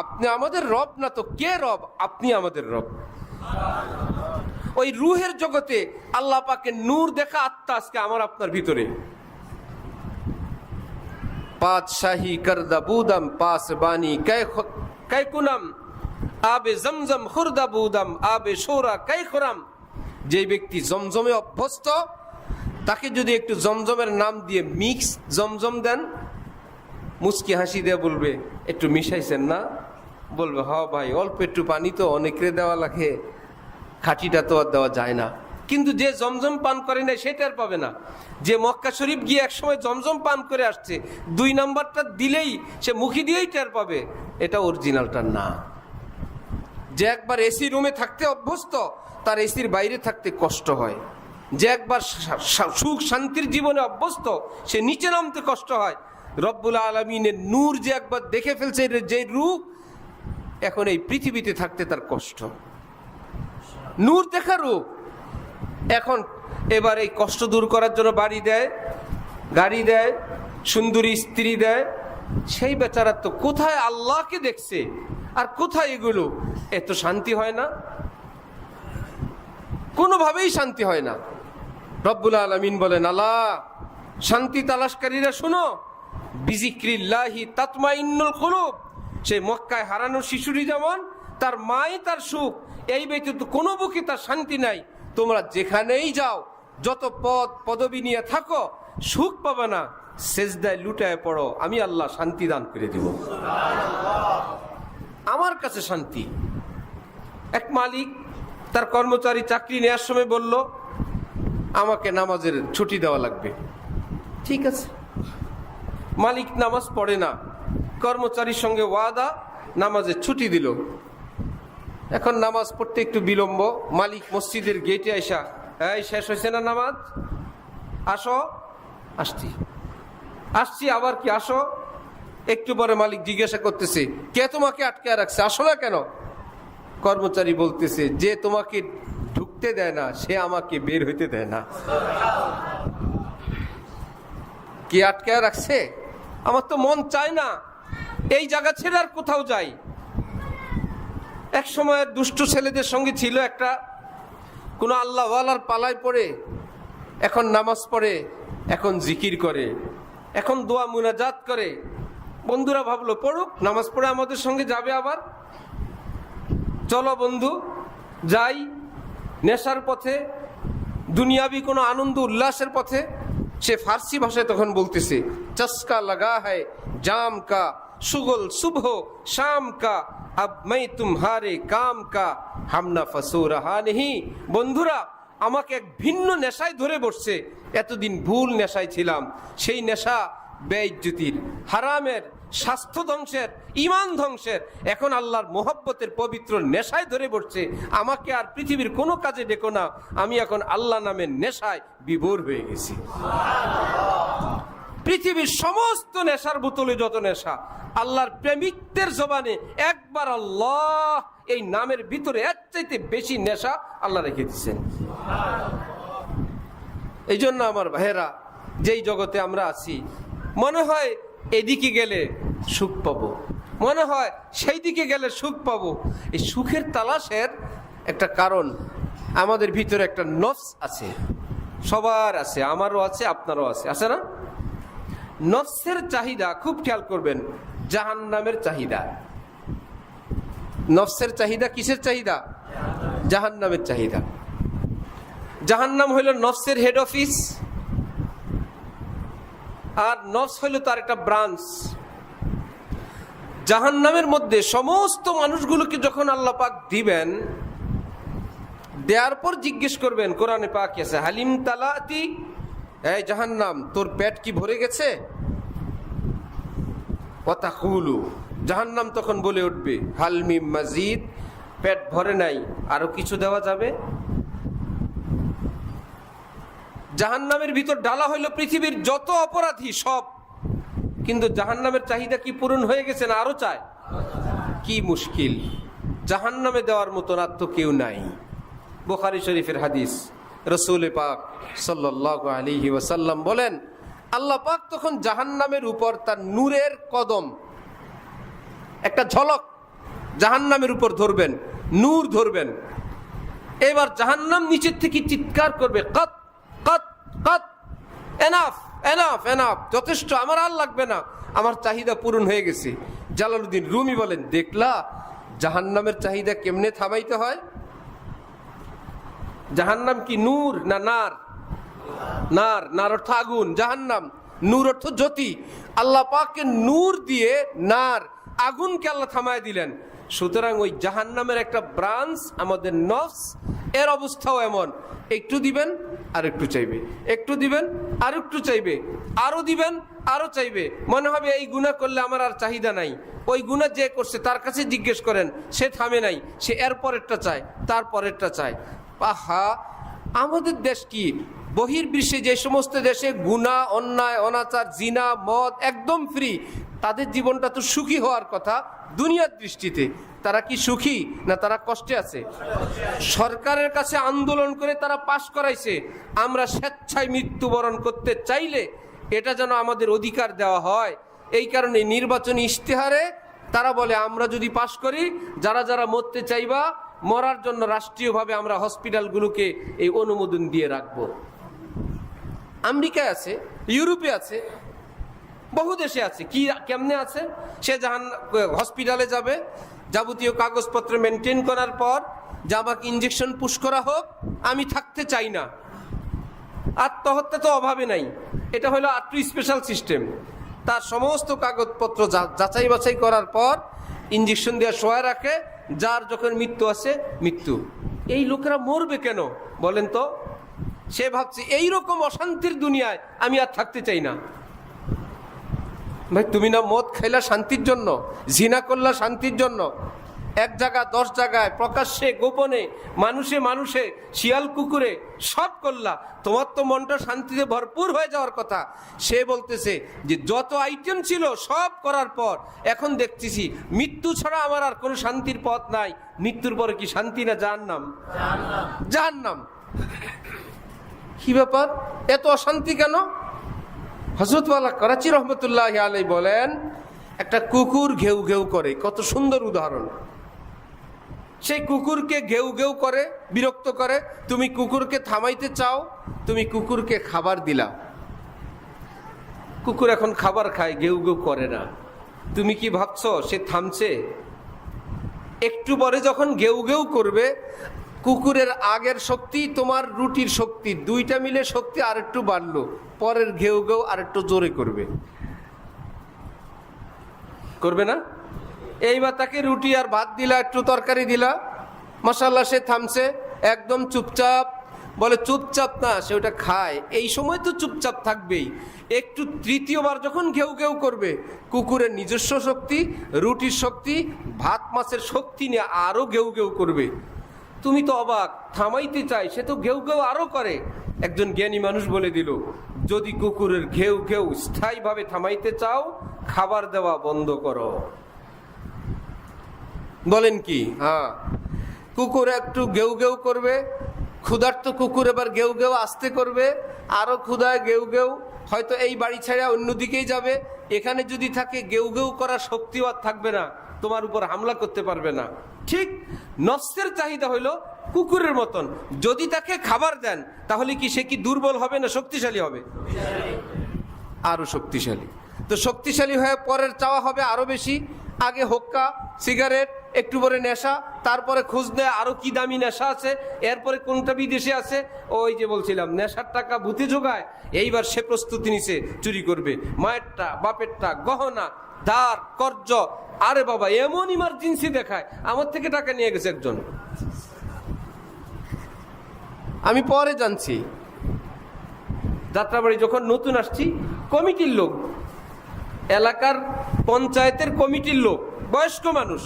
আপনি আমাদের রব না তো কে রব? আপনি আমাদের রব। ওই রুহের জগতে আল্লাহ পাকের নূর দেখা আত্মা আজকে আমার আপনার ভিতরে। পাতশাহী করদা বুদম পাস বানি कै কুনম আবে জমজম খুরদা বুদম আবে শোরা कै খুরাম। যে ব্যক্তি জমজমে অভ্যস্ত, তাকে যদি একটু জমজমের নাম দিয়ে মিক্স জমজম দেন, মুচকি হাসি দিয়ে বলবে, একটু মিশাইছেন না? বলবে, হ ভাই, অল্প একটু পানি তো অনেকরে দেওয়া লাগে, খাঁটিটা তো আর দেওয়া যায় না। কিন্তু যে জমজম পান করে না সেটার পাবে না। যে মক্কা শরীফ গিয়ে একসময় জমজম পান করে আসছে, 2 নাম্বারটা দিলেই সে মুখি দিয়েই টের পাবে এটা অরিজিনালটা না। যে একবার এসি রুমে থাকতে অভ্যস্ত, তার এসির বাইরে থাকতে কষ্ট হয়। যে একবার সুখ শান্তির জীবনে অভ্যস্ত, সে নিচে নামতে কষ্ট হয়। রব্বুল আলামিনের নূর যে একবার দেখে ফেলছে, যে রূপ, এখন এই পৃথিবীতে থাকতে তার কষ্ট। নূর দেখা রূপ। এখন এবার এই কষ্ট দূর করার জন্য বাড়ি দেয়, গাড়ি দেয়, সুন্দরী স্ত্রী দেয়। সেই বেচারা তো কোথায় আল্লাহকে দেখছে আর কোথায় এগুলো? এত শান্তি হয় না, কোনোভাবেই শান্তি হয় না। রব্বুল আলামিন বলেন, আল্লাহ শান্তি তালাশকারীরা শুনো, বিযিক্রিল্লাহি তাতমাইন্নুল কুলুব। সেই মক্কায় হারানো শিশুটি যেমন, তার মাই তার সুখ, এই ব্যতীত কোনো বুকে তার শান্তি নাই। তোমরা যেখানেই যাও, যত পদ পদবি নিয়ে থাকো, সুখ পাবে না। সেজদায় লুটায় পড়ো, আমি আল্লাহ শান্তি দান করে দিব। আমার কাছে শান্তি। এক মালিক তার কর্মচারী চাকরি নেওয়ার সময় বলল, আমাকে নামাজের ছুটি দেওয়া লাগবে। ঠিক আছে। মালিক নামাজ পড়ে না, কর্মচারীর সঙ্গে ওয়াদা, নামাজের ছুটি দিল। এখন নামাজ পড়তে একটু বিলম্ব, মালিক মসজিদের গেটে আইসা, এই শেষ হয়েছে না নামাজ, আসো। আসছি আবার কি আসো। একটু পরে মালিক জিজ্ঞাসা করতেছে, কে তোমাকে আটকে রাখছে, আসো না কেন? কর্মচারী বলতেছে, যে তোমাকে ঢুকতে দেয় না সে আমাকে বের হইতে দেয় না। কে আটকে রাখছে? আমার তো মন চায় না এই জায়গা ছেড়ে আর কোথাও যাই। এক সময় দুষ্ট ছেলেদের সঙ্গে ছিল একটা, কোনো আল্লাহওয়ালার পালায় পড়ে এখন নামাজ পড়ে, এখন জিকির করে, এখন দোয়া মুনাজাত করে। বন্ধুরা ভাবলো পড়ুক, নামাজ পড়ে আমাদের সঙ্গে যাবে আবার। চলো বন্ধু যাই নেশার পথে, দুনিয়াবি কোনো আনন্দ উল্লাসের পথে। সে ফার্সি ভাষায় তখন বলতেছে, চস্কা লাগা হ্যায় জাম কা, সুগল সুবহ শাম কা, আব मैं तुम्हारे काम का हम ना फंसो रहा नहीं। বন্ধুরা আমাকে এক ভিন্ন নেশায় ধরে বসছে। এতদিন ভুল নেশায় ছিলাম, সেই নেশা বেইজ্জতির, হারামের, স্বাস্থ্য ধ্বংসের, ইমান ধ্বংসের। এখন আল্লাহর মোহব্বতের পবিত্র নেশায় ধরে বসছে। আমাকে আর পৃথিবীর কোনো কাজে ডেকো না, আমি এখন আল্লাহ নামের নেশায় বিভোর হয়ে গেছি। পৃথিবীর সমস্ত নেশার বোতলে যত নেশা, আল্লাহর প্রেমিকদের জবানে একবার আল্লাহ এই নামের ভিতরে এর চাইতে বেশি নেশা আল্লাহ রেখে দিচ্ছেন। এই জন্য আমার ভাইয়েরা, যেই জগতে আমরা আছি, মনে হয় এদিকে গেলে সুখ পাবো, মনে হয় সেই দিকে গেলে সুখ পাবো। এই সুখের তালাশের একটা কারণ, আমাদের ভিতরে একটা নফস আছে, সবার আছে, আমারও আছে, আপনারও আছে, আছে না? নফসের চাহিদা খুব খেয়াল করবেন, জাহান্নামের চাহিদা। নফসের চাহিদা কিসের চাহিদা? জাহান্নামের চাহিদা। জাহান্নাম হইল নফসের হেড অফিস, আর নফস হইল তার একটা ব্রাঞ্চ। জাহান্নামের মধ্যে সমস্ত মানুষগুলোকে যখন আল্লাহ পাক দিবেন, দেওয়ার পর জিজ্ঞেস করবেন, কোরআনে পাক আছে, হালিম তালাতি, এই জাহান্নাম তোর পেট কি ভরে গেছে? ওয়াতাকুলু, জাহান্নাম তখন বলে উঠবে, হালমি মাজিদ, পেট ভরে নাই, আরো কিছু দেওয়া যাবে? জাহান্নামের ভিতর ডালা হইল পৃথিবীর যত অপরাধী সব, কিন্তু জাহান্নামের চাহিদা কি পূরণ হয়ে গেছে না আরো চায়? কি মুশকিল, জাহান্নামে দেওয়ার মতন আর তো কেউ নাই। বুখারী শরীফের হাদিস, রাসূল পাক সাল্লাল্লাহু আলাইহি ওয়াসাল্লাম বলেন, আল্লাহ পাক তখন জাহান্নামের উপর তার নূরের কদম, একটা ঝলক জাহান্নামের উপর ধরবেন, নূর ধরবেন। এবার জাহান্নাম নিচের থেকে চিৎকার করবে, কত কত কত, এনাফ এনাফ এনাফ, যথেষ্ট, আমার আর লাগবে না, আমার চাহিদা পূরণ হয়ে গেছে। জালালউদ্দিন রুমি বলেন, দেখলা জাহান্নামের চাহিদা কেমনে থামাইতে হয়? জাহান্নাম কি নূর না নার? নার, নার অর্থ আগুন, জাহান্নাম নূর অর্থ জ্যোতি। আল্লাহ পাককে নূর দিয়ে নার, আগুনকে আল্লাহ থামায় দিলেন। সুতরাং ওই জাহান্নামের একটা ব্রাঞ্চ আমাদের নফস, এর অবস্থাও এমন, একটু দিবেন আর একটু চাইবে, একটু দিবেন আর একটু চাইবে, আরো দিবেন আরো চাইবে। মনে হবে এই গুনাহ করলে আমার আর চাহিদা নাই। ওই গুনাহ যে করছে তার কাছে জিজ্ঞেস করেন, সে থামে নাই, সে এর পরেরটা চায়, তার পরেরটা চায়। আহা, আমাদের দেশ কি, বহির্বিশ্বে যে সমস্ত দেশে গুনাহ, অন্যায়, অনাচার, জিনা, মদ একদম ফ্রি, তাদের জীবনটা তো সুখী হওয়ার কথা দুনিয়ার দৃষ্টিতে। তারা কি সুখী না তারা কষ্টে আছে? সরকারের কাছে আন্দোলন করে তারা পাশ করাইছে, আমরা স্বেচ্ছায় মৃত্যুবরণ করতে চাইলে এটা যেন আমাদের অধিকার দেওয়া হয়। এই কারণে নির্বাচনী ইশতেহারে তারা বলে, আমরা যদি পাশ করি, যারা যারা মরতে চাইবা, মরার জন্য রাষ্ট্রীয়ভাবে আমরা হসপিটালগুলোকে এই অনুমোদন দিয়ে রাখবো। আমেরিকায় আছে, ইউরোপে আছে, বহু দেশে আছে। কি কেমনে আছে? সে হসপিটালে যাবে, যাবতীয় কাগজপত্র মেনটেন করার পর, যে আমাকে ইঞ্জেকশন পুশ করা হোক, আমি থাকতে চাই না। আত্মহত্যা তো অভাবে নাই, এটা হলো আট্টু স্পেশাল সিস্টেম। তার সমস্ত কাগজপত্র যাচাই বাছাই করার পর ইঞ্জেকশন দিয়ে শোয়া রাখে, যার যখন মৃত্যু আসে মৃত্যু। এই লোকেরা মরবে কেন বলেন তো? সে ভাবছে এইরকম অশান্তির দুনিয়ায় আমি আর থাকতে চাই না। ভাই, তুমি না মদ খাইলা শান্তির জন্য, জিনা করলা শান্তির জন্য, এক জায়গা 10 জায়গায়, প্রকাশ্যে গোপনে, মানুষে মানুষে, শিয়াল কুকুরে সব করলা, তোমার তো মনটা শান্তিতে ভরপুর হয়ে যাওয়ার কথা। সে বলতেছে যে যত আইটেম ছিল সব করার পর এখন দেখতেছি মৃত্যু ছাড়া আমার আর কোনো শান্তির পথ নাই। মৃত্যুর পরে কি শান্তি না জাহান্নাম? জাহান্নাম। কি ব্যাপার, এত অশান্তি কেন? হযরত ওয়ালা করাচি রহমতুল্লাহি আলাইহি বলেন, একটা কুকুর ঘেউ ঘেউ করে, কত সুন্দর উদাহরণ। সেই কুকুরকে ঘেউ ঘেউ করে, বিরক্ত করে, তুমি কুকুরকে থামাইতে চাও, তুমি কুকুরকে খাবার দিলা, কুকুর এখন খাবার খায়, ঘেউ ঘেউ করে না। তুমি কি ভাবছো সে থামছে? একটু পরে যখন ঘেউ ঘেউ করবে, কুকুরের আগের শক্তি তোমার রুটির শক্তি দুইটা মিলে শক্তি আর একটু বাড়লো, পরের ঘেউ ঘেউ আর একটু জোরে করবে, করবে না? এইবার তাকে রুটি আর ভাত দিলা, একটু তরকারি দিলা, মাশাআল্লাহ সে থামছে, একদম চুপচাপ। বলে চুপচাপ না, সে ওটা খায়, এই সময় তো চুপচাপ থাকবেই। একটু তৃতীয়বার যখন ঘেউ ঘেউ করবে, কুকুরের নিজস্ব শক্তি, রুটির শক্তি, ভাত মাছের শক্তি নিয়ে আরো ঘেউ ঘেউ করবে। তুমি তো অবাক, থামাইতে চাই, সে তো ঘেউ ঘেউ আরো করে। একজন জ্ঞানী মানুষ বলে দিল, যদি কুকুরের ঘেউ ঘেউ স্থায়ীভাবে থামাইতে চাও, খাবার দেওয়া বন্ধ করো। বলেন কি? হ্যাঁ, কুকুর একটু ঘেউ ঘেউ করবে, ক্ষুধার্ত কুকুর এবার ঘেউ ঘেউ আস্তে করবে, আরো ক্ষুধায় ঘেউ ঘেউ, হয়তো এই বাড়ি ছেড়ে অন্যদিকেই যাবে। এখানে যদি থাকে ঘেউ ঘেউ করার শক্তিও আর থাকবে না, তোমার উপর হামলা করতে পারবে না। ঠিক নফসের চাহিদা হইল কুকুরের মতন, যদি তাকে খাবার দেন তাহলে কি সে কি দুর্বল হবে না শক্তিশালী হবে? আরো শক্তিশালী। তো শক্তিশালী হয়ে পরের চাওয়া হবে আরো বেশি। আগে হোক্কা, সিগারেট, একটু পরে নেশা, তারপরে খোঁজ নেয় আরো কি দামি নেশা আছে, এরপরে কোনটা বিদেশে আছে। ওই যে বলছিলাম নেশার টাকা ভূতে জোগায়, এইবার সে প্রস্তুতি নিছে চুরি করবে, মায়েরটা, বাপেরটা, গহনা, দার, কর্জ। আরে বাবা, এমন ইমার্জেন্সি দেখায়, আমার থেকে টাকা নিয়ে গেছে একজন, আমি পরে জানছি। যাত্রাবাড়ি যখন নতুন আসছি, কমিটির লোক, এলাকার পঞ্চায়েতের কমিটির লোক, বয়স্ক মানুষ,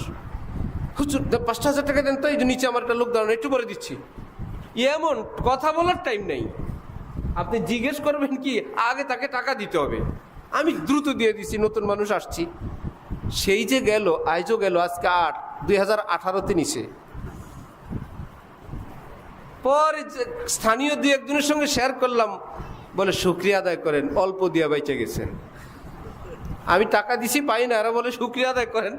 হুজুর 5,000 টাকা দেন তো, এই যে নিচে আমার একটা লোক দাঁড়ানো, একটু পরে দিচ্ছি। এমন কথা বলার টাইম নেই। আপনি জিজ্ঞেস করবেন কি, আগে তাকে টাকা দিতে হবে। আমি দ্রুত দিয়ে দিচ্ছি, নতুন মানুষ আসছি। সেই যে গেল, আজও গেল, আজকে 2018-তে নিচে। পরে স্থানীয় দুই একজনের সঙ্গে শেয়ার করলাম, বলে শুকরিয়া আদায় করেন, অল্প দিয়া বাইচে গেছেন। আমি টাকা দিছি, পাই না, আর বলে শুকরিয়া আদায় করেন।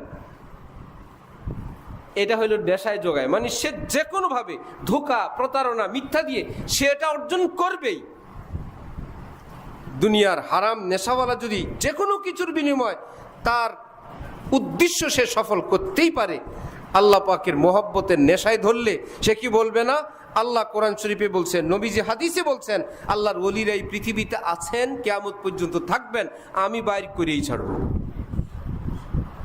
এটা হইল নেশায় যোগায়, মানে সে যে কোনো ভাবে ধোঁকা, প্রতারণা, মিথ্যা দিয়ে সে এটা অর্জন করবেই। দুনিয়ার হারাম নেশাওয়ালা যদি যে কোনো কিছুর বিনিময় তার উদ্দেশ্য সে সফল করতেই পারে, আল্লাহ পাকের মোহব্বতের নেশায় ধরলে সে কি বলবে না? আল্লাহ কোরআন শরীফে বলছেন, নবীজি হাদিসে বলছেন, আল্লাহর ওলিরা এই পৃথিবীতে আছেন, কিয়ামত পর্যন্ত থাকবেন, আমি বাইর করেই ছাড়ব।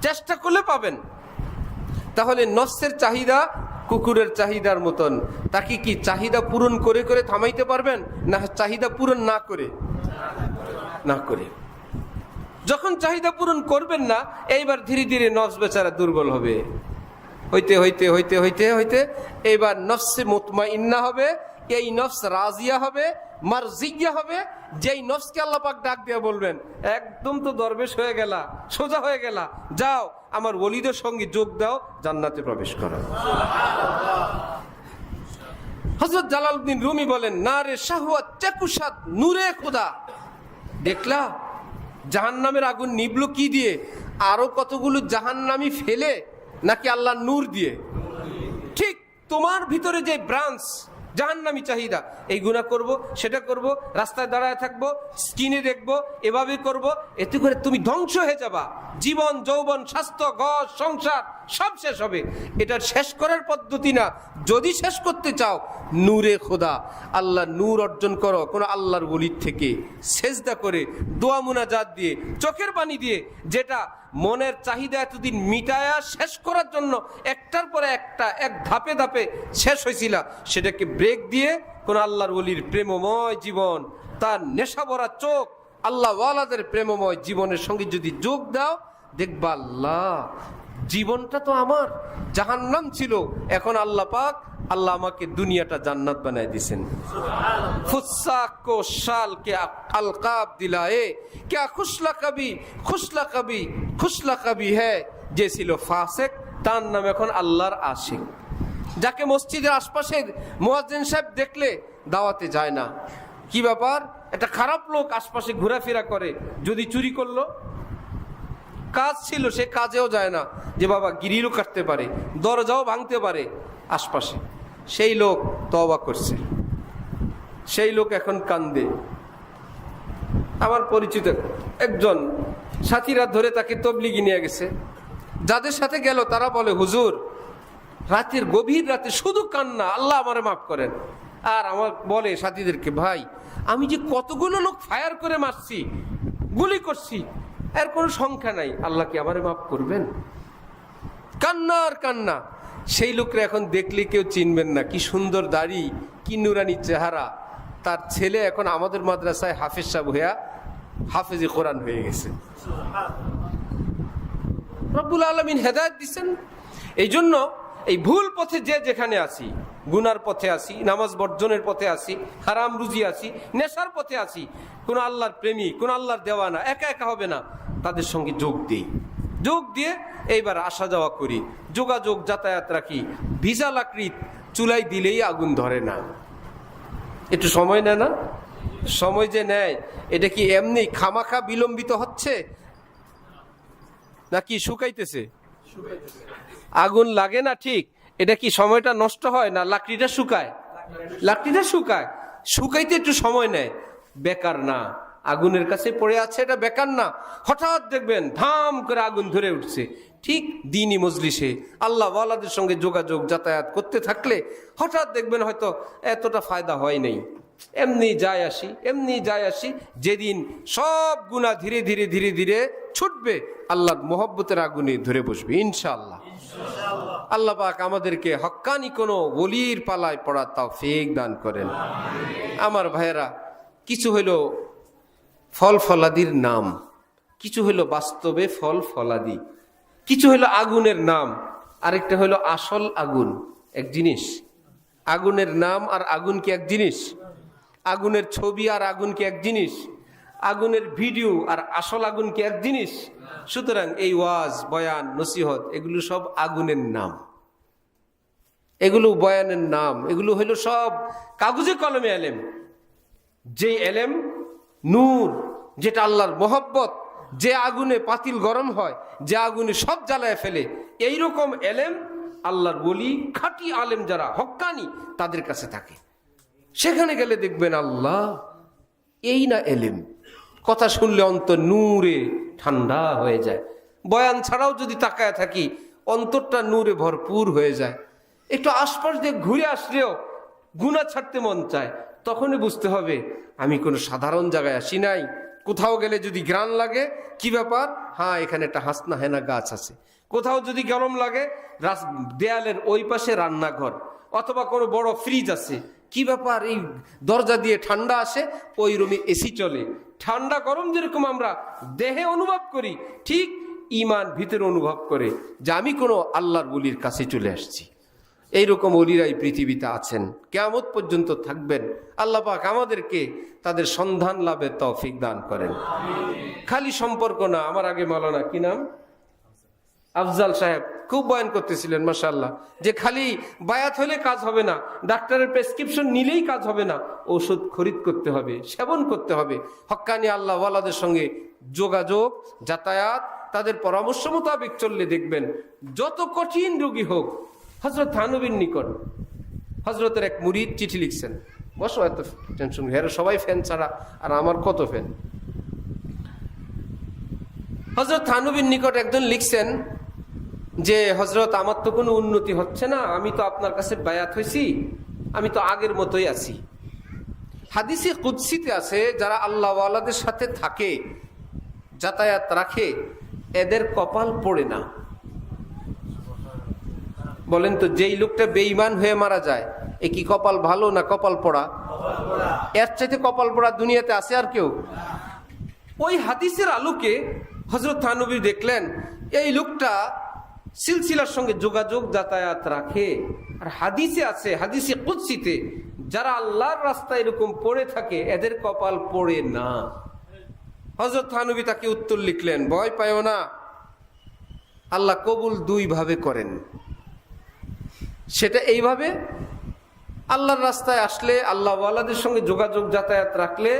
চেষ্টা করলে পাবেন। তাহলে নফসের চাহিদা কুকুরের চাহিদার মতন, তাকে কি চাহিদা পূরণ করে করে থামাইতে পারবেন, না চাহিদা পূরণ না করে? না করে। যখন চাহিদা পূরণ করবেন না, এইবার ধীরে ধীরে নফস বেচারা দুর্বল হবে, হইতে হইতে হইতে হইতে হইতে এইবার নফসে মুতমাইন্না হবে। এই নফস রাজিয়া হবে, মারজিয়া হবে। যেই নফসকে আল্লাহ পাক ডাক দিয়ে বলবেন, একদম তো দরবেশ হয়ে গেলা, সোজা হয়ে গেলা, যাও আমার ওলিদের সঙ্গে যোগ দাও, জান্নাতে প্রবেশ করো। হযরত জালালউদ্দিন রুমি বলেন, নারে শাহওয়াত চাকুশাত নূরে খোদা। দেখলা জাহান্নামের আগুন নিবলো কি দিয়ে? আরো কতগুলো জাহান্নামী ফেলে, নাকি আল্লাহ নূর দিয়ে? ঠিক তোমার ভিতরে যে ব্রাঞ্চ জাহান্নামী চাহিদা, এই গুনাহ করব, সেটা করব, রাস্তায় দাঁড়ায় থাকবো, স্ক্রিনে দেখবো, এভাবে করব, এতে করে তুমি ধ্বংস হয়ে যাবা। জীবন, যৌবন, স্বাস্থ্য, ঘর, সংসার সব শেষ হবে। এটা শেষ করার পদ্ধতি না। যদি শেষ করতে চাও, নূরে খোদা, আল্লাহ নূর অর্জন করো, কোনো আল্লাহর ওলির থেকে সেজদা করে, দোয়া মুনাজাত দিয়ে, চোখের পানি দিয়ে, যেটা মনের চাহিদা এতদিন মিটায়া শেষ করার জন্য একটার পরে একটা, এক ধাপে ধাপে শেষ হয়েছিল, সেটাকে ব্রেক দিয়ে কোন আল্লাহর ওলির প্রেমময় জীবন, তার নেশা ভরা চোখ, আল্লাহ ওয়ালাদের প্রেমময় জীবনের সঙ্গে যদি যোগ দাও, দেখবা আল্লাহ জীবনটা তো আমার, জাহান্নাম ছিল, এখন আল্লাহ পাক আল্লাহ আমাকে দুনিয়াটা জান্নাত বানায় দিয়েছেন। ফুসাক কো শাল কে আলকাব দিলায়ে, क्या খুশলা কবি হ্যায় যে ছিল ফাসেক, তার নাম এখন আল্লাহর আশিক। যাকে মসজিদের আশপাশে মুয়াজ্জিন সাহেব দেখলে দাওয়াতে যায় না, কি ব্যাপার, একটা খারাপ লোক আশপাশে ঘোরাফেরা করে, যদি চুরি করলো, কাজ ছিল সে কাজেও যায় না, যে বাবা গিরিলও কাটতে পারে, দরজাও ভাঙতে পারে আশপাশে, সেই লোক তওবা করছে, সেই লোক এখন কান্দে। আমার পরিচিত একজন সাথীরা ধরে তাকে তবলিগি নিয়ে গেছে, যাদের সাথে গেল তারা বলে হুজুর রাতের গভীর রাতে শুধু কান্না, আল্লাহ আমারে মাফ করেন। আর আমার বলে সাথীদেরকে, ভাই আমি যে কতগুলো লোক ফায়ার করে মারছি, গুলি করছি, এর কোনো সংখ্যা নাই, আল্লাহ কি আমারে মাফ করবেন? কান্না আর কান্না। সেই লোকরা এখন দেখলে কেউ চিনবেন না, কি সুন্দর দাড়ি, কি নুরানি চেহারা। তার ছেলে এখন আমাদের মাদ্রাসায় হাফেজ সাহেব হইয়া হাফেজে কোরআন হয়ে গেছে। রব্বুল আলামিন হেদায়েত দিচ্ছেন। এই জন্য এই ভুল পথে যে যেখানে আসি, গুনার পথে আসি, নামাজ বর্জনের পথে আসি, হারাম রুজি আসি, নেশার পথে আসি, কোন আল্লাহর প্রেমী, কোন আল্লাহর দেওয়ানা, একা একা হবে না, তাদের সঙ্গে যোগ দিই, যোগ দিয়ে এইবার আসা যাওয়া করি, যোগাযোগ যাতায়াত রাখি। ভিজা লাকড়ি চুলাই দিলেই আগুন ধরে না, একটু সময় নেয় না? সময় যে নেয় এটা কি এমনি খামাখা বিলম্বিত হচ্ছে নাকি শুকাইতেছে? আগুন লাগে না ঠিক, এটা কি সময়টা নষ্ট হয় না লাকড়িটা শুকায়? লাকড়িটা শুকায়, শুকাইতে একটু সময় নেয়, বেকার না। আগুনের কাছে পড়ে আছে, এটা বেকার না। হঠাৎ দেখবেন ধাম করে আগুন ধরে উঠছে। ঠিক দিনই মজলিসে আল্লাহ ওয়ালাদের সঙ্গে যোগাযোগ যাতায়াত করতে থাকলে হঠাৎ দেখবেন হয়তো এতটা ফায়দা হয় নাই, এমনি যায় আসি, এমনি যায় আসি। যেদিন সব গুনাহ ধীরে ধীরে ধীরে ধীরে ছুটবে, আল্লাহর মোহব্বতের আগুনে ধরে বসবে ইনশাআল্লাহ। আল্লাহ পাক আমাদেরকে হক্কানি কোনো ওলির পালায় পড়ার তৌফিক দান করেন। আমার ভাইয়েরা, কিছু হইল ফল ফলাদির নাম, কিছু হইল বাস্তবে ফল ফলাদি, কিছু হইল আগুনের নাম, আরেকটা হইল আসল আগুন। এক জিনিস, আগুনের নাম আর আগুন কি এক জিনিস? আগুনের ছবি আর আগুন কি এক জিনিস? আগুনের ভিডিও আর আসল আগুন কি এক জিনিস? সুতরাং এই ওয়াজ, বয়ান, নসিহত এগুলো সব আগুনের নাম, এগুলো বয়ানের নাম, এগুলো হইল সব কাগজে কলমে এলেম। যে এলেম নূর, যেটা আল্লাহর মোহব্বত, যে আগুনে পাতিল গরম হয়, যে আগুনে সব জ্বালায় ফেলে, এইরকম এলেম আল্লাহর ওলি, খাঁটি আলেম যারা হক্কানি, তাদের কাছে থাকে। সেখানে গেলে দেখবেন আল্লাহ, এই না এলেম, কথা শুনলে অন্তর নূরে ঠান্ডা হয়ে যায়। বয়ান ছাড়াও যদি তাকায় থাকি, অন্তরটা নূরে ভরপুর হয়ে যায়। একটু আশপাশ দিয়ে ঘুরে আসলেও গুনাহ ছাড়তে মন চায়। তখনই বুঝতে হবে আমি কোনো সাধারণ জায়গায় আসি নাই। কোথাও গেলে যদি ঘ্রাণ লাগে, কি ব্যাপার, হ্যাঁ এখানে একটা হাসনা হেনা গাছ আছে। কোথাও যদি গরম লাগে, দেয়ালের ওই পাশে রান্নাঘর অথবা কোনো বড় ফ্রিজ আছে। কি ব্যাপার, এই দরজা দিয়ে ঠান্ডা আসে, ওই রুমে এসি চলে। ঠান্ডা গরম যেরকম আমরা দেহে অনুভব করি, ঠিক ঈমান ভিতরে অনুভব করে যে আমি কোনো আল্লাহর ওলির কাছে চলে আসছি। এইরকম ওলিরাই পৃথিবীতে আছেন, কিয়ামত পর্যন্ত থাকবেন। আল্লাহ পাক আমাদেরকে তাদের সন্ধান লাভের তৌফিক দান করেন। খালি সম্পর্ক না, আমার আগে মাওলানা কি নাম, আফজাল সাহেব খুব বয়ান করতেছিলেন মাশাআল্লাহ, যে খালি বায়াত হলে কাজ হবে না, ডাক্তারের প্রেসক্রিপশন নিলেই কাজ হবে না, ওষুধ খরিদ করতে হবে, সেবন করতে হবে। হক্কানি আল্লাহ ওয়ালাদের সঙ্গে যোগাযোগ, যাতায়াত, তাদের পরামর্শ মোতাবেক চললে দেখবেন যত কঠিন রোগী হোক। হযরত থানবীর নিকট হযরতের এক মুরিদ চিঠি লিখছেন, বসো, এত টেনশন, হেরা সবাই ফ্যান ছাড়া আর আমার কত ফ্যান। হযরত থানবীর নিকট একজন লিখছেন যে হযরত, আমার তো কোনো উন্নতি হচ্ছে না, আমি তো আপনার কাছে বায়াত হয়েছি, আমি তো আগের মতোই আছি। হাদিসে কুদসিতে আছে, যারা আল্লাহ ওয়ালাদের সাথে থাকে, যাতায়াত রাখে, এদের কপাল পড়ে না। বলেন তো, যেই লোকটা বেঈমান হয়ে মারা যায়, এ কি কপাল ভালো না কপাল পড়া? এর চাইতে কপাল পড়া দুনিয়াতে আছে আর কেউ? ওই হাদিসের আলোকে হযরত থানবী দেখলেন এই লোকটা সিলসিলার সঙ্গে যোগাযোগ যাতায়াত রাখে। আর হাদিসে আছে, হাদিসে কুদসিতে, যারা আল্লাহর রাস্তায় এরকম পড়ে থাকে এদের কপাল পড়ে না। হযরত নবী তাকে উত্তর লিখলেন, ভয় পায়ও না, আল্লাহ কবুল দুই ভাবে করেন। সেটা এইভাবে, আল্লাহর রাস্তায় আসলে, আল্লাহ ওয়ালাদের সঙ্গে যোগাযোগ যাতায়াত রাখলে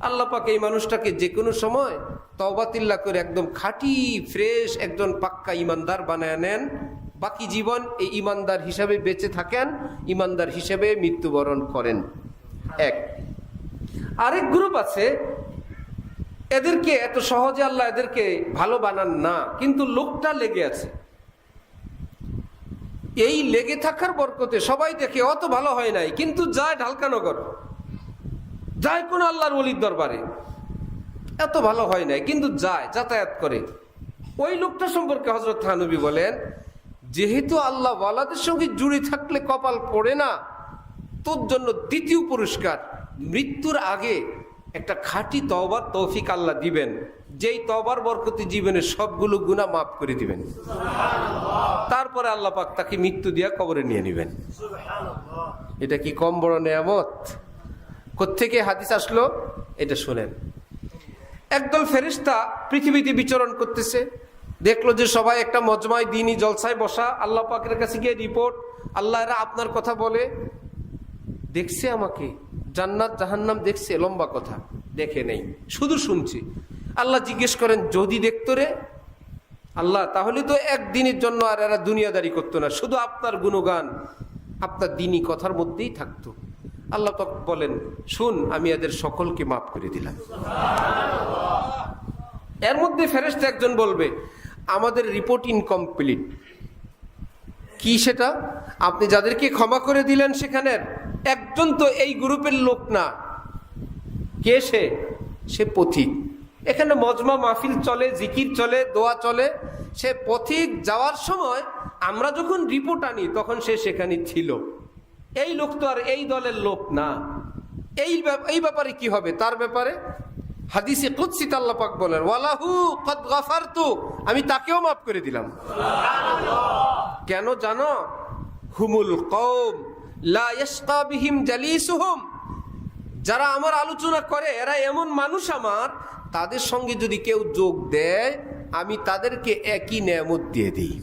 আল্লাহ পাক এই মানুষটাকে যে কোনো সময় তওবাতিল্লাহ করে একদম খাঁটি ফ্রেশ একজন পাক্কা ইমানদার বানায় নেন। বাকি জীবন এই ইমানদার হিসাবে বেঁচে থাকেন, ইমানদার হিসেবে মৃত্যুবরণ করেন। এক। আরেক গ্রুপ আছে, এদেরকে এত সহজে আল্লাহ এদেরকে ভালো বানান না, কিন্তু লোকটা লেগে আছে। এই লেগে থাকার বরকতে সবাই দেখে অত ভালো হয় নাই, কিন্তু যায় ঢালকানগর, যায় কোন আল্লাহর ওলির দরবারে, এত ভালো হয় নাই কিন্তু যায়, যাতায়াত করে। ওই লোকটা সম্পর্কে হযরত নবী বলেন, যেহেতু আল্লাহ ওয়ালাদের সঙ্গে জুড়ে থাকলে কপাল পড়ে না, তোর জন্য দ্বিতীয় পুরস্কার, মৃত্যুর আগে একটা খাঁটি তওবার তৌফিক আল্লাহ দিবেন, যেই তওবার বরকতে জীবনের সবগুলো গুনাহ মাফ করে দিবেন। তারপরে আল্লাহ পাক তাকে মৃত্যু দিয়া কবরে নিয়ে নেবেন। এটা কি কম বড় নেয়ামত? কোত্থেকে হাদিস আসলো এটা শুনেন। একদল ফেরেশতা পৃথিবীতে বিচরণ করতেছে, দেখলো যে সবাই একটা মজমায় দ্বীনি জলসায় বসা, আল্লাহ পাকের কাছে গিয়ে রিপোর্ট, আল্লাহ এরা আপনার কথা বলে, দেখছে আমাকে, জান্নাত জাহান্নাম দেখছে, লম্বা কথা, দেখে নেই, শুধু শুনছি। আল্লাহ জিজ্ঞেস করেন, যদি দেখতো রে আল্লাহ, তাহলে তো একদিনের জন্য আর এরা দুনিয়াদারি করতো না, শুধু আপনার গুণগান আপনার দ্বীনি কথার মধ্যেই থাকতো। আল্লাহ তো বলেন, শুন, আমি এদের সকলকে মাফ করে দিলাম। এর মধ্যে ফেরেশতা একজন বলবে, আমাদের রিপোর্ট ইনকমপ্লিট। কি সেটা? আপনি যাদেরকে ক্ষমা করে দিলেন সেখানের একজন তো এই গ্রুপের লোক না। কে সে? সে পথিক। এখানে মজমা মাহফিল চলে, জিকির চলে, দোয়া চলে, সে পথিক। যাওয়ার সময় আমরা যখন রিপোর্ট আনি তখন সে সেখানে ছিল। এই লোক তো আর এই দলের লোক না। এই ব্যাপারে কি হবে? তার ব্যাপারে হাদিসে কুদসিতে আল্লাহ পাক বলেন, ওয়ালাহু কদ গাফারতু, আমি তাকেও মাফ করে দিলাম। কেন জানো? হুমুল কওম লা ইয়াশকা বিহিম জালিসুহুম, যারা আমার আলোচনা করে এরা এমন মানুষ আমার, তাদের সঙ্গে যদি কেউ যোগ দেয় আমি তাদেরকে একই নেয়ামত দিয়ে দিই।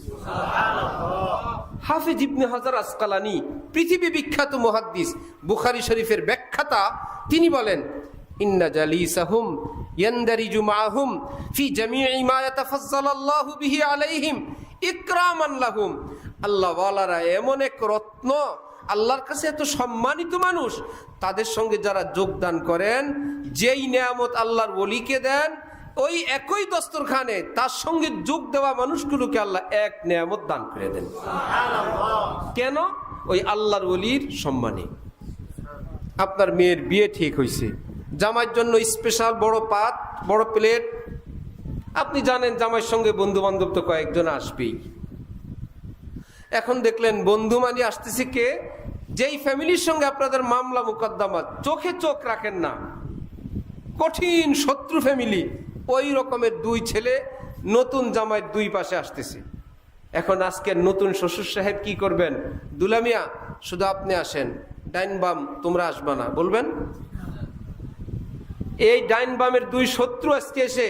হাফিজ ইবনে হাজার আসকালানি, পৃথিবী বিখ্যাত মুহাদ্দিস, বুখারী শরীফের ব্যাখ্যাতা, তিনি বলেন, ইন্না জালিসাহুম ইয়ানদারিজু মাআহুম ফি জামিই মা ইয়াতাফাজ্জালাল্লাহু বিহি আলাইহিম ইকরামান লাহুম। আল্লাহ ওয়ালারা এমন এক রত্ন, আল্লাহর কাছে এত সম্মানিত মানুষ, তাদের সঙ্গে যারা যোগদান করেন, যেই নেয়ামত আল্লাহর ওলিকে দেন, ওই একই দস্তরখানে তার সঙ্গে যোগ দেওয়া মানুষগুলোকে আল্লাহ এক নেয়ামত দান করে দেন। কেন? ওই আল্লাহর ওলির সম্মানে। আপনার মেয়ের বিয়ে ঠিক হয়েছে, জামাইয়ের জন্য স্পেশাল বড় পাত, বড় প্লেট। আপনি জানেন জামাইয়ের সঙ্গে বন্ধু বান্ধব তো কয়েকজন আসবেই। এখন দেখলেন বন্ধু মানে আসতেছে কে? যেই ফ্যামিলির সঙ্গে আপনাদের মামলা মুকদ্দমা, চোখে চোখ রাখেন না, কঠিন শত্রু ফ্যামিলি, ওই রকমের দুই ছেলে নতুন জামাইয়ের দুই পাশে আসতেছে। এখন আজকের নতুন শ্বশুর সাহেব কি করবেন? দুলামিয়া শুধু আপনি আসেন, ডাইন বাম তোমরা আসবা না বলবেন? এই ডাইন বামের দুই শত্রু আজকে এসে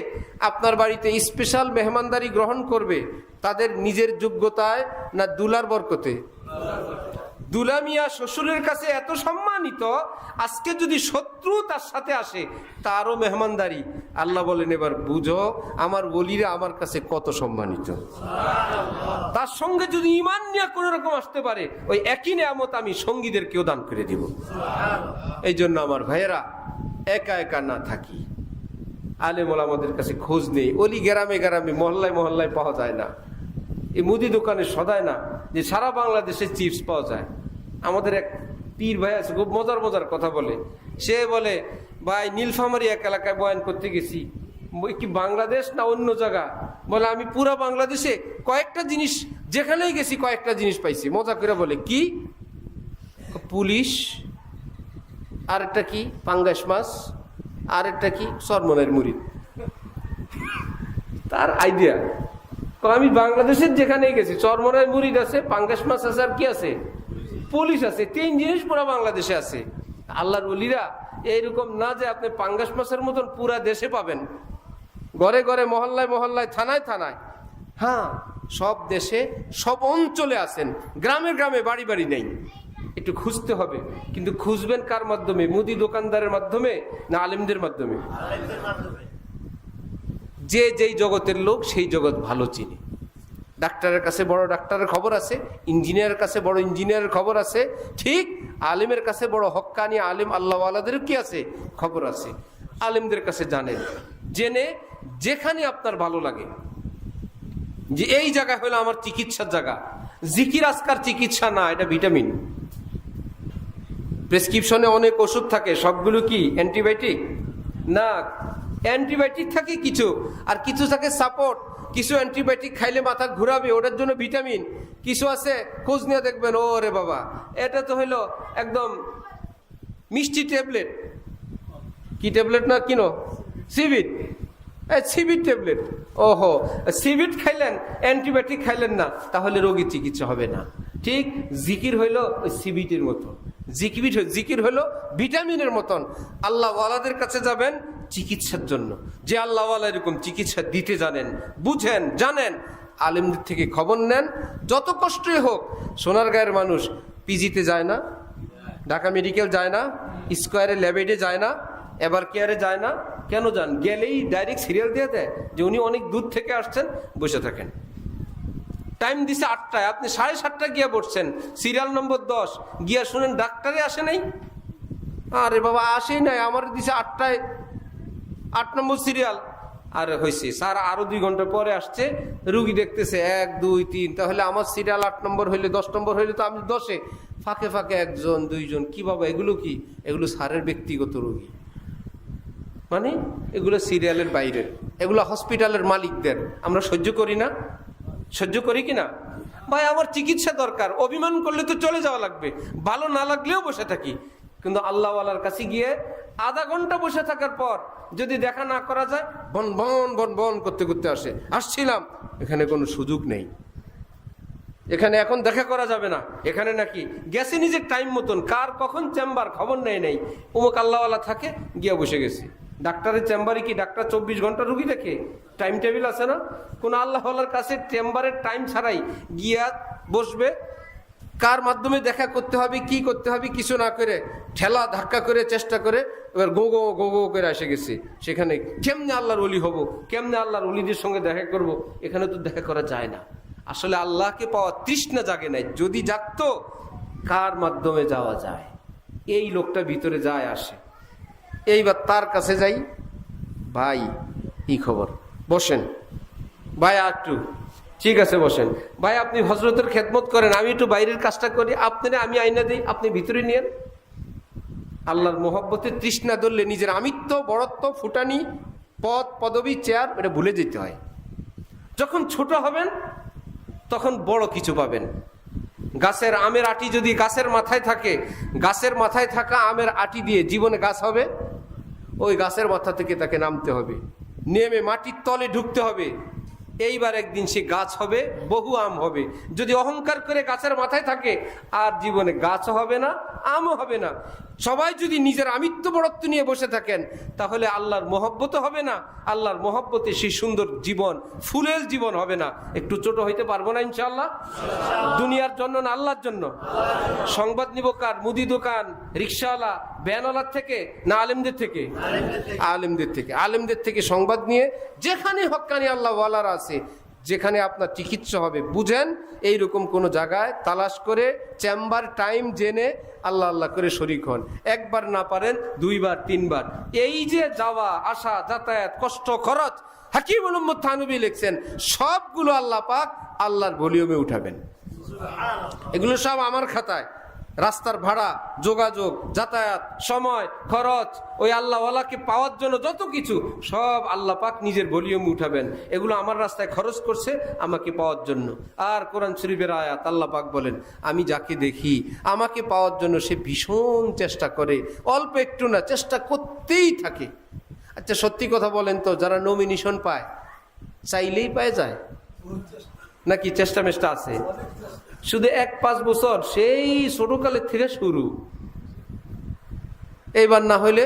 আপনার বাড়িতে স্পেশাল মেহমানদারি গ্রহণ করবে, তাদের নিজের যোগ্যতায় না দুলার বরকতে? দুলামিয়া শ্বশুরের কাছে এত সম্মানিত, আজকে যদি শত্রু তার সাথে আসে তারও মেহমানদারি। আল্লাহ বলেন, এবার বুঝো আমার ওলিরা আমার কাছে কত সম্মানিত। তার সঙ্গে যদি ঈমান নিয়ে কোন রকম আসতে পারে, ওই একই নিয়ামত আমি সঙ্গীদেরকেও দান করে দিব। এই জন্য আমার ভাইয়েরা, একা একা না থাকি, আলেম ওলামাদের কাছে খোঁজ নেই। ওলি গ্রামে গ্রামে মহল্লায় মহল্লায় পাওয়া যায় না। এই মুদি দোকানে সদায় না যে সারা বাংলাদেশে চিপস পাওয়া যায়। আমাদের এক পীর ভাই আছে, খুব মজার মজার কথা বলে। সে বলে, ভাই নীলফামারী এক এলাকায় বয়ান করতে গেছি, কি বাংলাদেশ না অন্য জায়গা? বলে, আমি পুরা বাংলাদেশে কয়েকটা জিনিস, যেখানেই গেছি কয়েকটা জিনিস পাইছি। মজা করে বলে, কি? পুলিশ, আর একটা কি পাঙ্গাস মাছ, আর একটা কি সরমনের মুড়ি। তার আইডিয়া আমি বাংলাদেশের যেখানেই গেছি, চরমরায় মুরিদ আছে, পাঙ্গাস মাছ আছে, আর কি আছে, পুলিশ আছে, 3 জিনিস পুরো বাংলাদেশে আছে। আল্লাহর ওলিরা এইরকম না যে আপনি পাঙ্গাস মাছের মতন পুরা দেশে পাবেন, ঘরে ঘরে, মহল্লায় মহল্লায়, থানায় থানায়। হ্যাঁ, সব দেশে সব অঞ্চলে আছেন, গ্রামে গ্রামে, বাড়ি বাড়ি নেই। একটু খুঁজতে হবে, কিন্তু খুঁজবেন কার মাধ্যমে? মুদি দোকানদারের মাধ্যমে না আলেমদের মাধ্যমে? যে যেই জগতের লোক সেই জগৎ ভালো চিনে। ডাক্তারের কাছে বড় ডাক্তারের খবর আছে, ইঞ্জিনিয়ারের কাছে বড় ইঞ্জিনিয়ারের খবর আছে, ঠিক আলেমের কাছে বড় হক্কানি আলেম আল্লাহওয়ালাদের কি আছে, খবর আছে। আলেমদের কাছে জানেন, জেনে যেখানে আপনার ভালো লাগে যে এই জায়গায় হলো আমার চিকিৎসার জায়গা, জিকির আজকার চিকিৎসা না, এটা ভিটামিন। প্রেসক্রিপশনে অনেক ওষুধ থাকে, সবগুলো কি অ্যান্টিবায়োটিক না? অ্যান্টিবায়োটিক থাকে কিছু, আর কিছু থাকে সাপোর্ট। কিছু অ্যান্টিবায়োটিক খাইলে মাথা ঘুরাবে, ওটার জন্য ভিটামিন। কিছু আছে খোঁজ নিয়ে দেখবেন, ও রে বাবা, এটা তো হইলো একদম মিষ্টি ট্যাবলেট। কি ট্যাবলেট না কিনো? সিবিট। সিবিট ট্যাবলেট। ওহো, সিবিট খাইলেন, অ্যান্টিবায়োটিক খাইলেন না, তাহলে রোগীর চিকিৎসা হবে না। ঠিক জিকির হইলো ওই সিবিটের মতো, জিকির হলো ভিটামিনের মতন। আল্লাহওয়ালাদের কাছে যাবেন চিকিৎসার জন্য, যে আল্লাহওয়ালা এরকম চিকিৎসা দিতে জানেন, বুঝেন, জানেন। আলেমদের থেকে খবর নেন, যত কষ্টই হোক। সোনারগাঁয়ের মানুষ পিজিতে যায় না, ঢাকা মেডিকেল যায় না, স্কোয়ারে ল্যাবেডে যায় না, এবার কেয়ারে যায় না। কেন যান? গেলেই ডাইরেক্ট সিরিয়াল দিয়ে দেয় যে উনি অনেক দূর থেকে আসছেন, বসে থাকেন। টাইম দিছে 8টায়, আপনি 7:30 গিয়ে বসছেন, সিরিয়াল নম্বর 10, গিয়া শুনেন ডাক্তারে আসে নাই। আরে বাবা, আসেই নাই, আমার দিছে 8টায়, 8 নম্বর সিরিয়াল। আরে হয়েছে স্যার, আরো 2 ঘন্টা পরে আসছে, রুগী দেখতেছে 1, 2, 3, তাহলে আমার সিরিয়াল 8 নম্বর হইলে 10 নম্বর হইলে তো আমি 10-এ, ফাঁকে ফাঁকে 1 জন 2 জন। কি বাবা এগুলো? কি এগুলো? স্যারের ব্যক্তিগত রুগী, মানে এগুলো সিরিয়ালের বাইরের, এগুলো হসপিটালের মালিকদের। আমরা সহ্য করি না? সহ্য করি কিনা? ভাই, আমার চিকিৎসা দরকার, অভিমান করলে তো চলে যাওয়া লাগবে, ভালো না লাগলেও বসে থাকি। কিন্তু আল্লাহওয়ালার কাছে গিয়ে আধা ঘন্টা বসে থাকার পর যদি দেখা না করা যায়, বন বন বন বন করতে করতে আসছিলাম, এখানে কোনো সুযোগ নেই, এখানে এখন দেখা করা যাবে না, এখানে নাকি গেছে নিজের টাইম মতন, কার কখন চেম্বার খবর নেই। অমুক আল্লাহওয়ালা থাকে, গিয়ে বসে গেছি। ডাক্তারের চেম্বারে কি ডাক্তার 24 ঘন্টা রুগী দেখে? টাইম টেবিল আছে না? কোন আল্লাহওয়ালার কাছে চেম্বারের টাইম ছাড়াই গিয়া বসবে, কার মাধ্যমে দেখা করতে হবে, কি করতে হবে, কিছু না করে ঠেলা ধাক্কা করে চেষ্টা করে এবার গো গো গো গো করে এসে গেছি। সেখানে কেমনে আল্লাহর ওলি হব, কেমনে আল্লাহর ওলিদের সঙ্গে দেখা করব? এখানে তো দেখা করা যায় না। আসলে আল্লাহকে পাওয়া তৃষ্ণা জাগে নাই। যদি জাগতো, কার মাধ্যমে যাওয়া যায়? এই লোকটা ভিতরে যায় আসে। এইবার তার কাছে যাই, ভাই কি খবর, বসেন ভাই, একটু ঠিক আছে বসেন ভাই, আপনি হজরতের খেদমত করেন, আমি একটু বাইরের কাজটা করি, আপনারা আমি আইনা দিই, আপনি ভিতরে নিয়েন। আল্লাহর মোহব্বতের তৃষ্ণা ধরলে নিজের আমিত্ব, বড়ত্ব, ফুটানি, পদ, পদবী, চেয়ার, এটা ভুলে যেতে হয়। যখন ছোট হবেন তখন বড় কিছু পাবেন। গাছের আমের আটি যদি গাছের মাথায় থাকে, গাছের মাথায় থাকা আমের আটি দিয়ে জীবনে গাছ হবে? ওই গাছের মাথা থেকে তাকে নামতে হবে, নেমে মাটির তলে ঢুকতে হবে। এইবার একদিন সে গাছ হবে, বহু আম হবে। যদি অহংকার করে গাছের মাথায় থাকে, আর জীবনে গাছও হবে না, আমও হবে না। সবাই যদি নিজের আমিত্ব বড়ত্ব নিয়ে বসে থাকেন, তাহলে আল্লাহর মহব্বত হবে না। আল্লাহর মহব্বতে সেই সুন্দর জীবন, ফুলের জীবন হবে না। একটু ছোট হইতে পারবো না ইনশাআল্লাহ? দুনিয়ার জন্য না আল্লাহর জন্য? সংবাদ নিব কার? মুদি দোকান, রিক্সাওয়ালা, ভ্যানওয়ালার থেকে না আলেমদের থেকে? আলেমদের থেকে। আলেমদের থেকে সংবাদ নিয়ে যেখানে হক্কানি আল্লাহওয়ালারা আছে, যেখানে আপনার চিকিৎসা হবে, বুঝেন এইরকম কোনো জায়গায় তালাশ করে চেম্বার টাইম জেনে আল্লাহ আল্লাহ করে শরীক হন। একবার না পারেন 2 বার 3 বার। এই যে যাওয়া আসা, যাতায়াত, কষ্ট, খরচ, হাকিম মোহাম্মদ থানভী লিখছেন, সবগুলো আল্লাহ পাক আল্লাহর ভলিউমে উঠাবেন। এগুলো সব আমার খাতায়। রাস্তার ভাড়া, যোগাযোগ, যাতায়াত, সময়, খরচ, ওই আল্লাহওয়ালাকে পাওয়ার জন্য যত কিছু, সব আল্লাহ পাক নিজের ভলিউমে উঠাবেন। এগুলো আমার রাস্তায় খরচ করছে আমাকে পাওয়ার জন্য। আর কোরআন শরীফের আয়াত, আল্লাহ পাক বলেন, আমি যাকে দেখি আমাকে পাওয়ার জন্য সে ভীষণ চেষ্টা করে, অল্প একটু না, চেষ্টা করতেই থাকে। আচ্ছা সত্যি কথা বলেন তো, যারা নমিনেশন পায়, চাইলেই পায় যায়? নাকি চেষ্টা মেষ্টা আছে? শুধু 1-5 বছর সেই ছোটকালের থেকে শুরু। এইবার না হইলে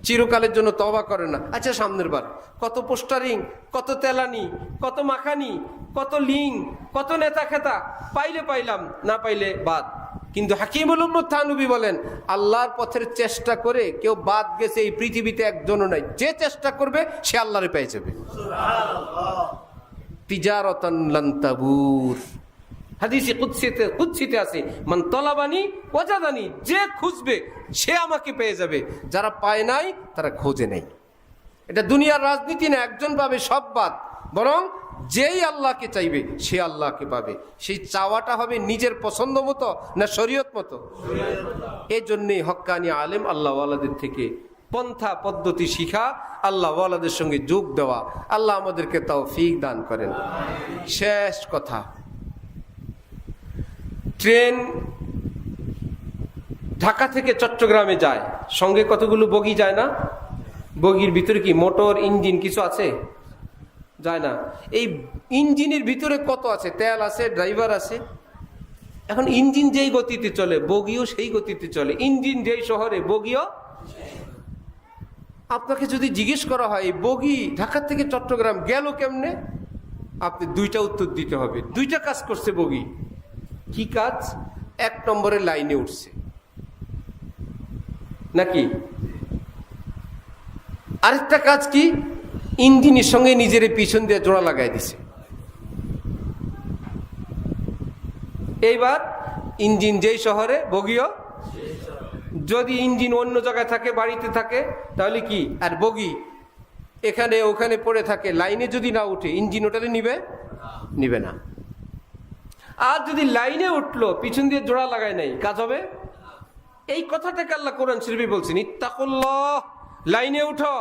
চিরকালের জন্য তওবা করে না। আচ্ছা, সামনের বার কত পোস্টারিং, কত তেলানি, কত মাখানি, কত লিঙ্ক, কত নেতা খেতা, পাইলে পাইলাম, না পাইলে বাদ। কিন্তু হাকিমুল উম্মত থানবী বলেন, আল্লাহর পথের চেষ্টা করে কেউ বাদ গেছে এই পৃথিবীতে একজনও নাই। যে চেষ্টা করবে সে আল্লাহরে পেয়ে যাবে। তিজারাতান লান তাবুর, হাদিসে কুদসিতে আছে, মান তলাবানি ওয়াজাদানি, যে খুঁজবে সে আমাকে পেয়ে যাবে, যারা পায় নাই তারা খোঁজে নাই। এটা দুনিয়ার রাজনীতি না, একজন পাবে সব বাদ, বরং যেই আল্লাহকে চাইবে সে আল্লাহকে পাবে। সেই চাওয়াটা হবে নিজের পছন্দ মতো না শরীয়ত মতো? এই জন্যই হক্কানি আলেম আল্লাহওয়ালাদের থেকে পন্থা পদ্ধতি শিখা, আল্লাহওয়ালাদের সঙ্গে যোগ দেওয়া। আল্লাহ আমাদেরকে তৌফিক দান করেন। শেষ কথা, ট্রেন ঢাকা থেকে চট্টগ্রামে যায়, সঙ্গে কতগুলো বগি যায় না? বগির ভিতরে কি মোটর ইঞ্জিন কিছু আছে? যায় না। এই ইঞ্জিনের ভিতরে কত আছে? তেল আছে, ড্রাইভার আছে। এখন ইঞ্জিন যেই গতিতে চলে বগিও সেই গতিতে চলে। ইঞ্জিন যেই শহরে বগিও। আপনাকে যদি জিজ্ঞেস করা হয় বগি ঢাকা থেকে চট্টগ্রাম গেল কেমনে, আপনি দুইটা উত্তর দিতে হবে। দুইটা কাজ করছে বগি। কি কাজ? 1 নম্বরের লাইনে উঠছে নাকি? আরেকটা কাজ কি? ইঞ্জিনের সঙ্গে নিজের পিছন দিয়ে জোড়া লাগাই দিছে। এইবার ইঞ্জিন যেই শহরে বগিও। যদি ইঞ্জিন অন্য জায়গায় থাকে, বাড়িতে থাকে, তাহলে কি? আর বগি এখানে ওখানে পড়ে থাকে, লাইনে যদি না উঠে ইঞ্জিন ওটারে নিবে না। আর যদি লাইনে উঠলো, পিছন দিয়ে জোড়া লাগায় নাই, কাজ হবে? এই কথাটাকে আল্লাহ কোরআন শরীফে বলছেন, ইত্তাকুল্লাহ, লাইনে উঠো,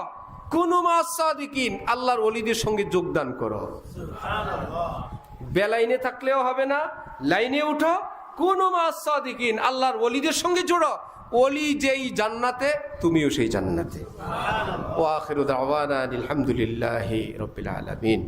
কুনু মাস সাদিকিন, আল্লাহর ওলিদের সঙ্গে যোগদান করো। বেলাইনে থাকলেও হবে না, লাইনে উঠো, কুনু মাস সাদিকিন, আল্লাহর ওলিদের সঙ্গে জোড়ো। ওলি যেই জান্নাতে, তুমিও সেই জান্নাতে। ওয়া আখিরু দাওয়ানা আলহামদুলিল্লাহি রাব্বিল আলামিন।